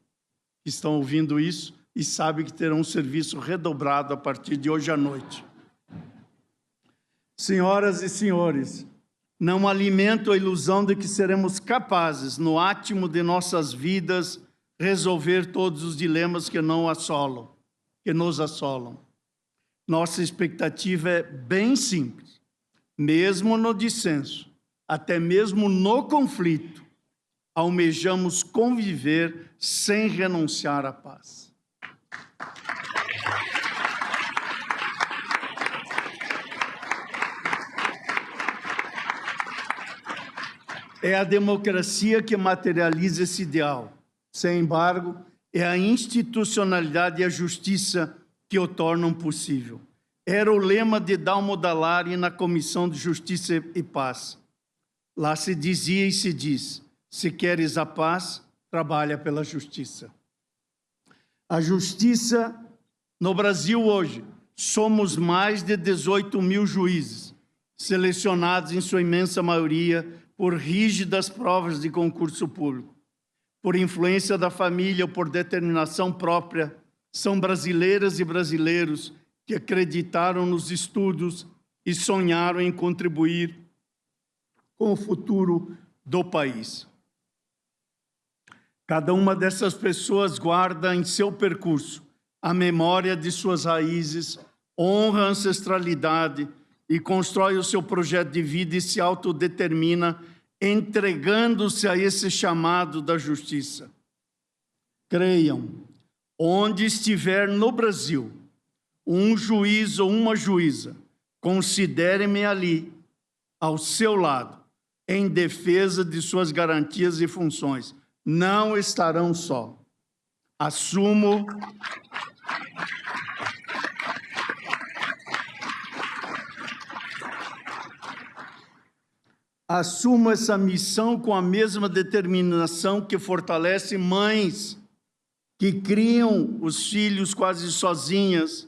que estão ouvindo isso e sabem que terão um serviço redobrado a partir de hoje à noite. Senhoras e senhores, não alimento a ilusão de que seremos capazes, no átimo de nossas vidas, resolver todos os dilemas que nos assolam. Nossa expectativa é bem simples. Mesmo no dissenso, até mesmo no conflito, almejamos conviver sem renunciar à paz. É a democracia que materializa esse ideal. Sem embargo, é a institucionalidade e a justiça que o tornam possível. Era o lema de Dalmo Dall'Ari na Comissão de Justiça e Paz. Lá se dizia e se diz: se queres a paz, trabalha pela justiça. A justiça no Brasil hoje Somos mais de 18 mil juízes, selecionados em sua imensa maioria por rígidas provas de concurso público. Por influência da família ou por determinação própria, são brasileiras e brasileiros que acreditaram nos estudos e sonharam em contribuir com o futuro do país. Cada uma dessas pessoas guarda em seu percurso a memória de suas raízes, honra a ancestralidade e constrói o seu projeto de vida e se autodetermina, entregando-se a esse chamado da justiça. Creiam, onde estiver no Brasil, um juiz ou uma juíza, considere-me ali, ao seu lado, em defesa de suas garantias e funções. Não estarão só. Assumo essa missão com a mesma determinação que fortalece mães que criam os filhos quase sozinhas,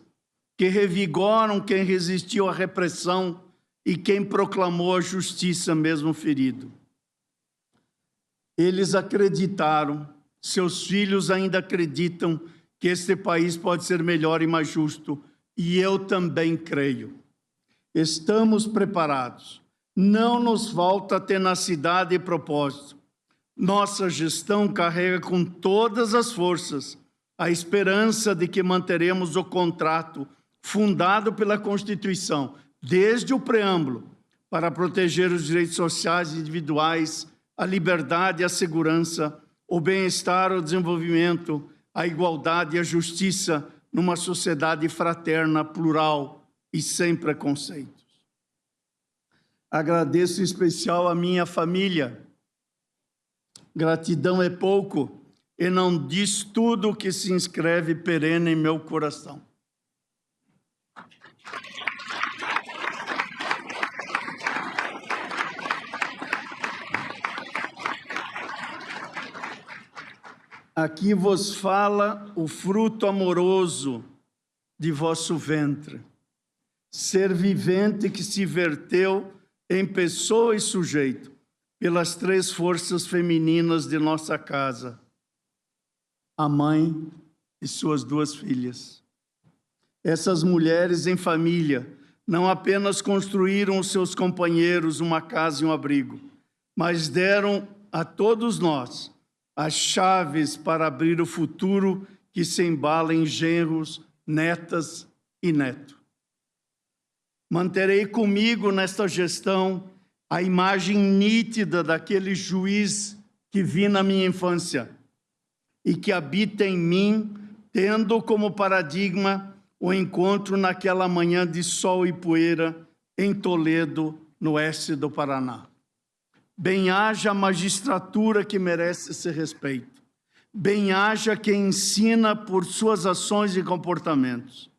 que revigoram quem resistiu à repressão e quem proclamou a justiça mesmo ferido. Eles acreditaram, seus filhos ainda acreditam que este país pode ser melhor e mais justo, e eu também creio. Estamos preparados. Não nos falta tenacidade e propósito. Nossa gestão carrega com todas as forças a esperança de que manteremos o contrato fundado pela Constituição, desde o preâmbulo, para proteger os direitos sociais e individuais, a liberdade e a segurança, o bem-estar, o desenvolvimento, a igualdade e a justiça numa sociedade fraterna, plural e sem preconceitos. Agradeço em especial a minha família. Gratidão é pouco e não diz tudo o que se inscreve perene em meu coração. Aqui vos fala o fruto amoroso de vosso ventre, ser vivente que se verteu em pessoa e sujeito pelas três forças femininas de nossa casa, a mãe e suas duas filhas. Essas mulheres em família não apenas construíram os seus companheiros uma casa e um abrigo, mas deram a todos nós as chaves para abrir o futuro que se embala em genros, netas e neto. Manterei comigo nesta gestão a imagem nítida daquele juiz que vi na minha infância e que habita em mim, tendo como paradigma o encontro naquela manhã de sol e poeira em Toledo, no oeste do Paraná. Bem-haja a magistratura que merece esse respeito. Bem-haja quem ensina por suas ações e comportamentos.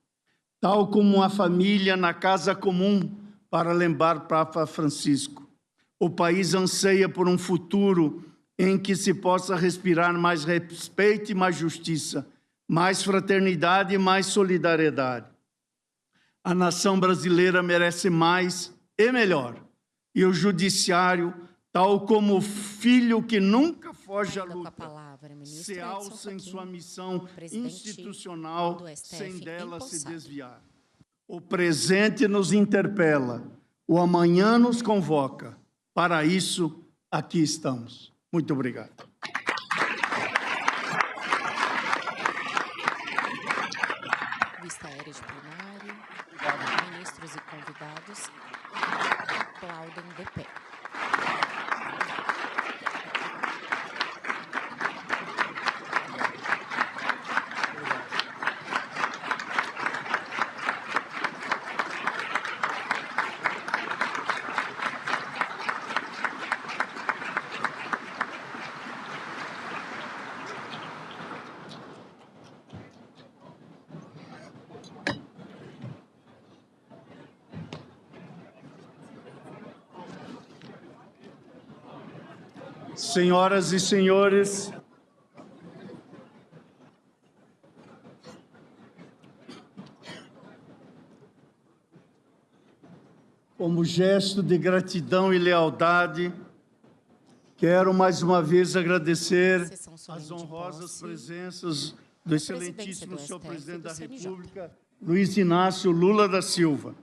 Tal como a família na casa comum, para lembrar Papa Francisco. O país anseia por um futuro em que se possa respirar mais respeito e mais justiça, mais fraternidade e mais solidariedade. A nação brasileira merece mais e melhor. E o judiciário, tal como o filho que nunca foge à luta, se alça em sua missão institucional sem dela se desviar. O presente nos interpela, o amanhã nos convoca. Para isso, aqui estamos. Muito obrigado. Vista aérea de plenário, ministros e convidados aplaudem de pé. Senhoras e senhores, como gesto de gratidão e lealdade, quero mais uma vez agradecer as honrosas presenças do excelentíssimo senhor presidente da República, Luiz Inácio Lula da Silva.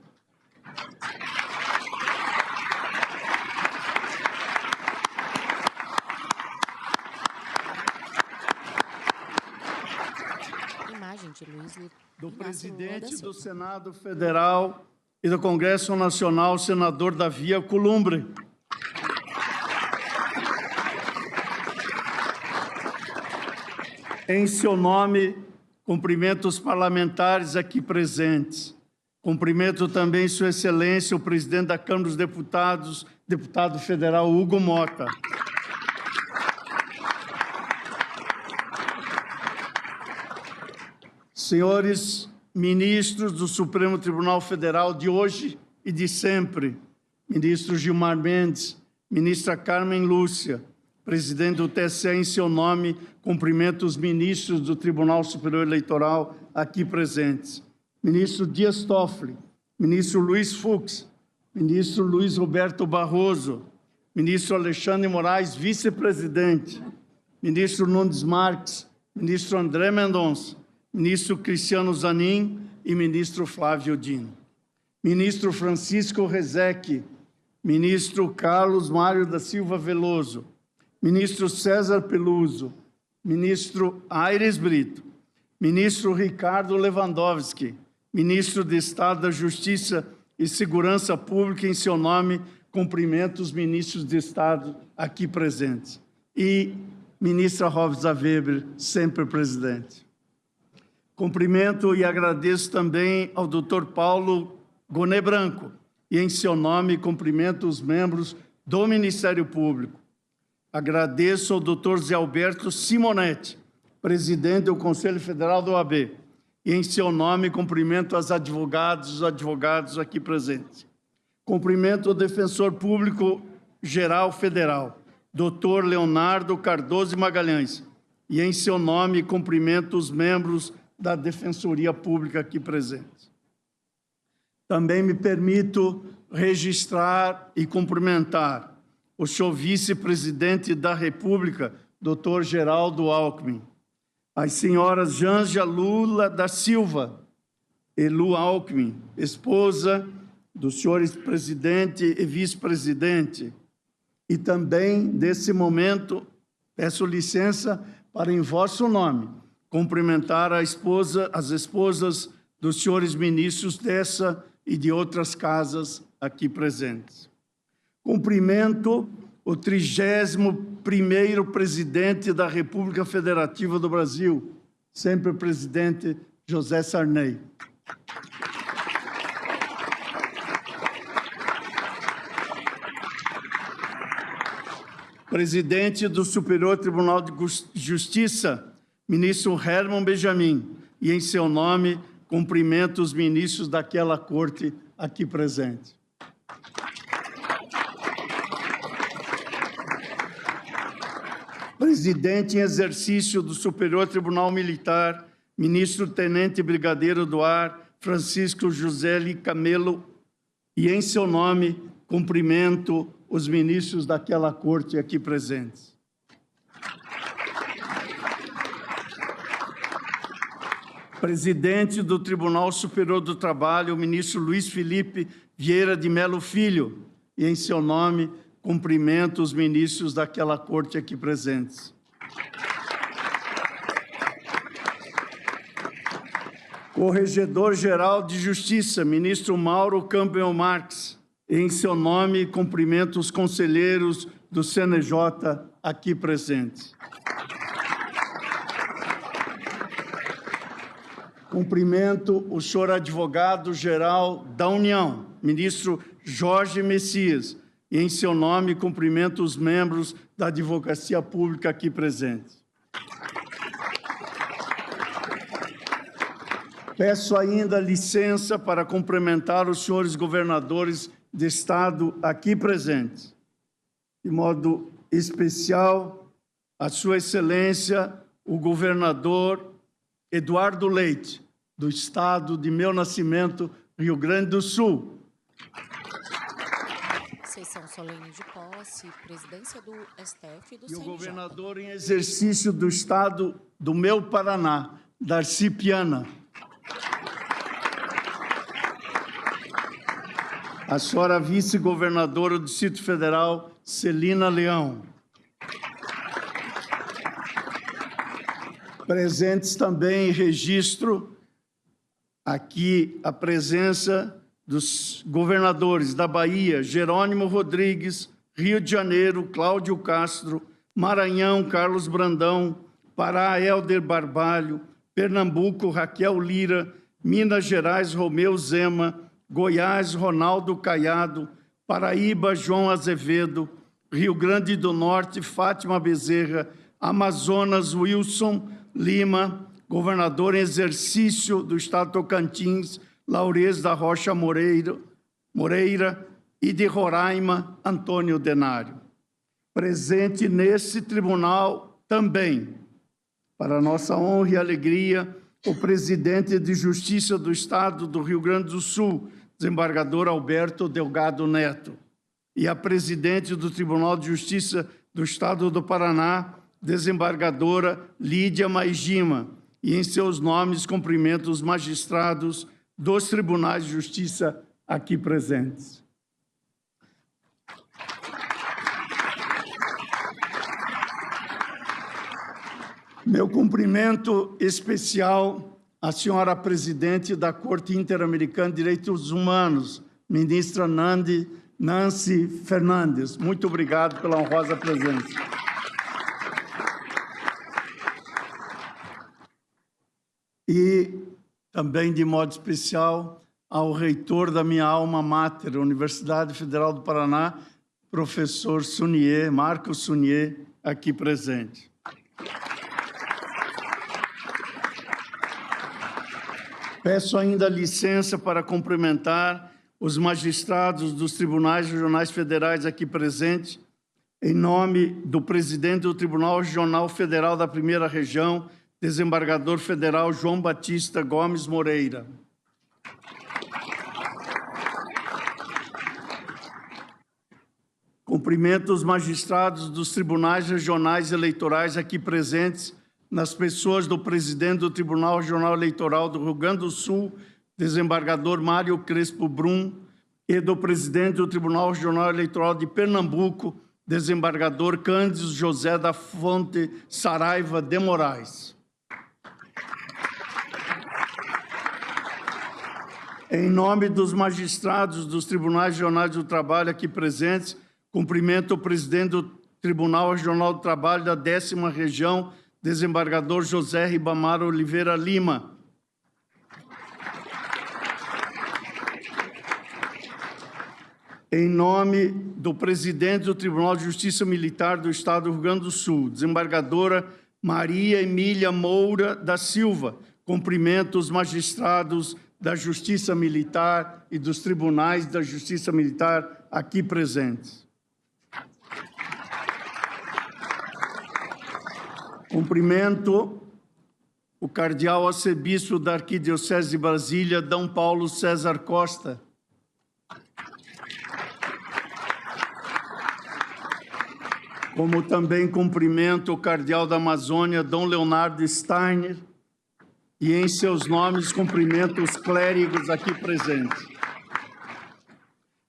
Do presidente do Senado Federal e do Congresso Nacional, senador Davi Alcolumbre. Em seu nome, cumprimento os parlamentares aqui presentes. Cumprimento também Sua Excelência, o presidente da Câmara dos Deputados, deputado federal Hugo Mota. Senhores ministros do Supremo Tribunal Federal de hoje e de sempre, ministro Gilmar Mendes, ministra Carmen Lúcia, presidente do TSE, em seu nome, cumprimento os ministros do Tribunal Superior Eleitoral aqui presentes. Ministro Dias Toffoli, ministro Luiz Fux, ministro Luiz Roberto Barroso, ministro Alexandre Moraes, vice-presidente, ministro Nunes Marques, ministro André Mendonça, ministro Cristiano Zanin e ministro Flávio Dino. Ministro Francisco Rezec, ministro Carlos Mário da Silva Veloso, ministro César Peluso, ministro Aires Brito, ministro Ricardo Lewandowski, ministro de Estado da Justiça e Segurança Pública, em seu nome, cumprimento os ministros de Estado aqui presentes. E ministra Rosa Weber, sempre presidente. Cumprimento e agradeço também ao Dr. Paulo Gonet Branco, e em seu nome cumprimento os membros do Ministério Público. Agradeço ao Dr. Zé Alberto Simonetti, presidente do Conselho Federal do OAB, e em seu nome cumprimento as advogadas e os advogados aqui presentes. Cumprimento o Defensor Público Geral Federal, Dr. Leonardo Cardoso Magalhães, e em seu nome cumprimento os membros da Defensoria Pública aqui presentes. Também me permito registrar e cumprimentar o senhor vice-presidente da República, Dr. Geraldo Alckmin, as senhoras Janja Lula da Silva e Lu Alckmin, esposa dos senhores presidente e vice-presidente, e também, nesse momento, peço licença para, em vosso nome, cumprimentar as esposas dos senhores ministros dessa e de outras casas aqui presentes. Cumprimento o 31º presidente da República Federativa do Brasil, sempre presidente José Sarney. Presidente do Superior Tribunal de Justiça, ministro Herman Benjamin, e em seu nome cumprimento os ministros daquela corte aqui presentes. Presidente em exercício do Superior Tribunal Militar, ministro Tenente Brigadeiro do Ar, Francisco José Camelo, e em seu nome cumprimento os ministros daquela corte aqui presentes. Presidente do Tribunal Superior do Trabalho, o ministro Luiz Felipe Vieira de Melo Filho, e em seu nome cumprimento os ministros daquela corte aqui presentes. Corregedor-Geral de Justiça, ministro Mauro Campbell Marques, e em seu nome cumprimento os conselheiros do CNJ aqui presentes. Cumprimento o senhor advogado-geral da União, ministro Jorge Messias, e em seu nome cumprimento os membros da Advocacia Pública aqui presentes. Peço ainda licença para cumprimentar os senhores governadores de Estado aqui presentes. De modo especial, a Sua Excelência, o governador Eduardo Leite, do Estado de meu nascimento, Rio Grande do Sul. Sessão solene de posse, presidência do STF e do E o CNJ. governador em exercício do Estado do meu Paraná, Darcy Piana. A senhora vice-governadora do Distrito Federal, Celina Leão. Presentes também em registro aqui a presença dos governadores da Bahia, Jerônimo Rodrigues, Rio de Janeiro, Cláudio Castro, Maranhão, Carlos Brandão, Pará, Hélder Barbalho, Pernambuco, Raquel Lira, Minas Gerais, Romeu Zema, Goiás, Ronaldo Caiado, Paraíba, João Azevedo, Rio Grande do Norte, Fátima Bezerra, Amazonas, Wilson Lima, governador em exercício do Estado de Tocantins, Laurez da Rocha Moreira, e de Roraima, Antônio Denário. Presente nesse tribunal também, para nossa honra e alegria, o presidente de Justiça do Estado do Rio Grande do Sul, desembargador Alberto Delgado Neto, e a presidente do Tribunal de Justiça do Estado do Paraná, desembargadora Lídia Maijima, e em seus nomes cumprimento os magistrados dos Tribunais de Justiça aqui presentes. Meu cumprimento especial à senhora presidente da Corte Interamericana de Direitos Humanos, ministra Nancy Fernandes. Muito obrigado pela honrosa presença. E também, de modo especial, ao reitor da minha alma mater, Universidade Federal do Paraná, professor Sunier, Marcos Sunier, aqui presente. Peço ainda licença para cumprimentar os magistrados dos tribunais regionais federais aqui presentes, em nome do presidente do Tribunal Regional Federal da Primeira Região, desembargador federal João Batista Gomes Moreira. Cumprimento os magistrados dos tribunais regionais eleitorais aqui presentes, nas pessoas do presidente do Tribunal Regional Eleitoral do Rio Grande do Sul, desembargador Mário Crespo Brum, e do presidente do Tribunal Regional Eleitoral de Pernambuco, desembargador Cândido José da Fonte Saraiva de Moraes. Em nome dos magistrados dos Tribunais Regionais do Trabalho aqui presentes, cumprimento o presidente do Tribunal Regional do Trabalho da 10ª Região, desembargador José Ribamar Oliveira Lima. Em nome do presidente do Tribunal de Justiça Militar do Estado do Rio Grande do Sul, desembargadora Maria Emília Moura da Silva, cumprimento os magistrados da Justiça Militar e dos tribunais da Justiça Militar aqui presentes. Cumprimento o cardeal arcebispo da Arquidiocese de Brasília, D. Paulo César Costa. Como também cumprimento o cardeal da Amazônia, D. Leonardo Steiner, e em seus nomes cumprimento os clérigos aqui presentes.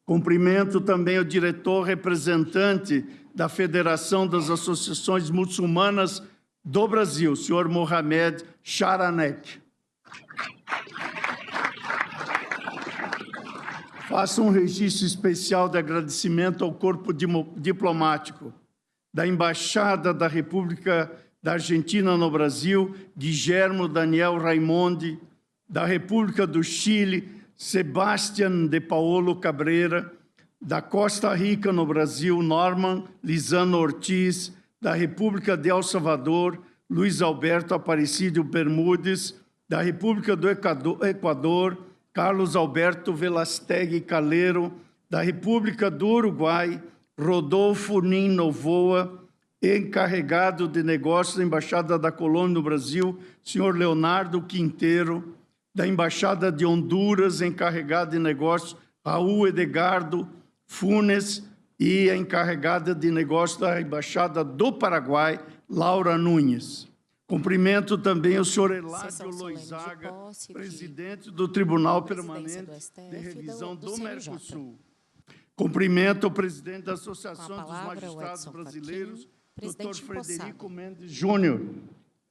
Cumprimento também o diretor representante da Federação das Associações Muçulmanas do Brasil, senhor Mohamed Sharanek. Faço um registro especial de agradecimento ao corpo diplomático da Embaixada da República da Argentina no Brasil, Guillermo Daniel Raimondi, da República do Chile, Sebastián de Paolo Cabreira, da Costa Rica no Brasil, Norman Lizano Ortiz, da República de El Salvador, Luiz Alberto Aparecido Bermudes, da República do Equador, Carlos Alberto Velastegui Calero, da República do Uruguai, Rodolfo Nin Novoa, encarregado de negócios da Embaixada da Colômbia no Brasil, senhor Leonardo Quinteiro, da Embaixada de Honduras, encarregado de negócios, Raul Edgardo Funes, e a encarregada de negócios da Embaixada do Paraguai, Laura Nunes. Cumprimento também o senhor Eládio Loizaga, presidente do Tribunal Permanente de Revisão do Mercosul. Cumprimento o presidente da Associação dos Magistrados Brasileiros, Dr. Frederico Mendes Júnior.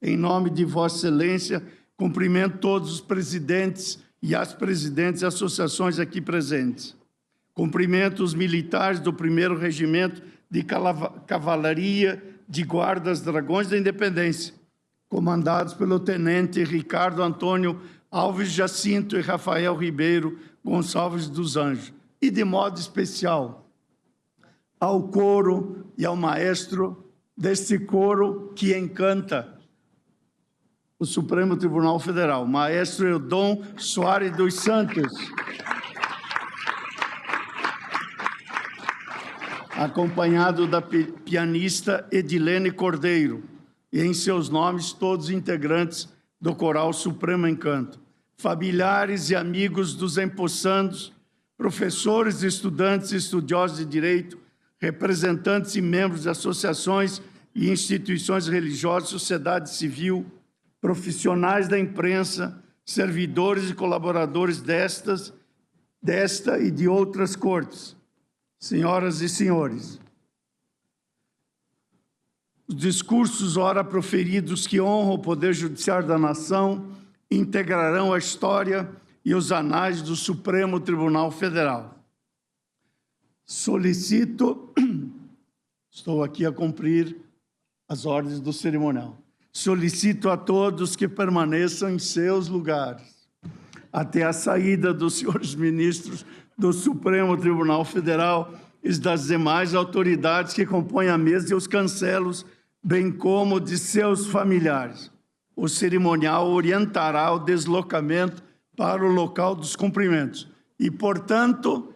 Em nome de Vossa Excelência, cumprimento todos os presidentes e as presidentes e associações aqui presentes. Cumprimento os militares do 1º Regimento de Cavalaria de Guardas Dragões da Independência, comandados pelo Tenente Ricardo Antônio Alves Jacinto e Rafael Ribeiro Gonçalves dos Anjos. E, de modo especial, ao coro e ao maestro deste coro que encanta o Supremo Tribunal Federal, maestro Eudon Soares dos Santos, acompanhado da pianista Edilene Cordeiro, e em seus nomes todos os integrantes do Coral Supremo Encanto, familiares e amigos dos empossandos, professores, estudantes e estudiosos de direito, representantes e membros de associações e instituições religiosas, sociedade civil, profissionais da imprensa, servidores e colaboradores desta e de outras cortes, senhoras e senhores. Os discursos ora proferidos que honram o Poder Judiciário da Nação integrarão a história e os anais do Supremo Tribunal Federal. Solicito, estou aqui a cumprir as ordens do cerimonial. Solicito a todos que permaneçam em seus lugares até a saída dos senhores ministros do Supremo Tribunal Federal e das demais autoridades que compõem a mesa e os cancelos, bem como de seus familiares. O cerimonial orientará o deslocamento para o local dos cumprimentos. E, portanto,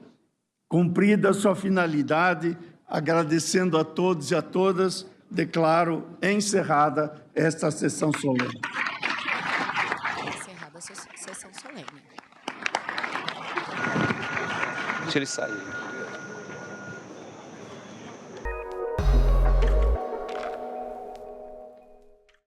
cumprida a sua finalidade, agradecendo a todos e a todas, declaro encerrada esta sessão solene. Encerrada a sessão solene. Deixa ele sair.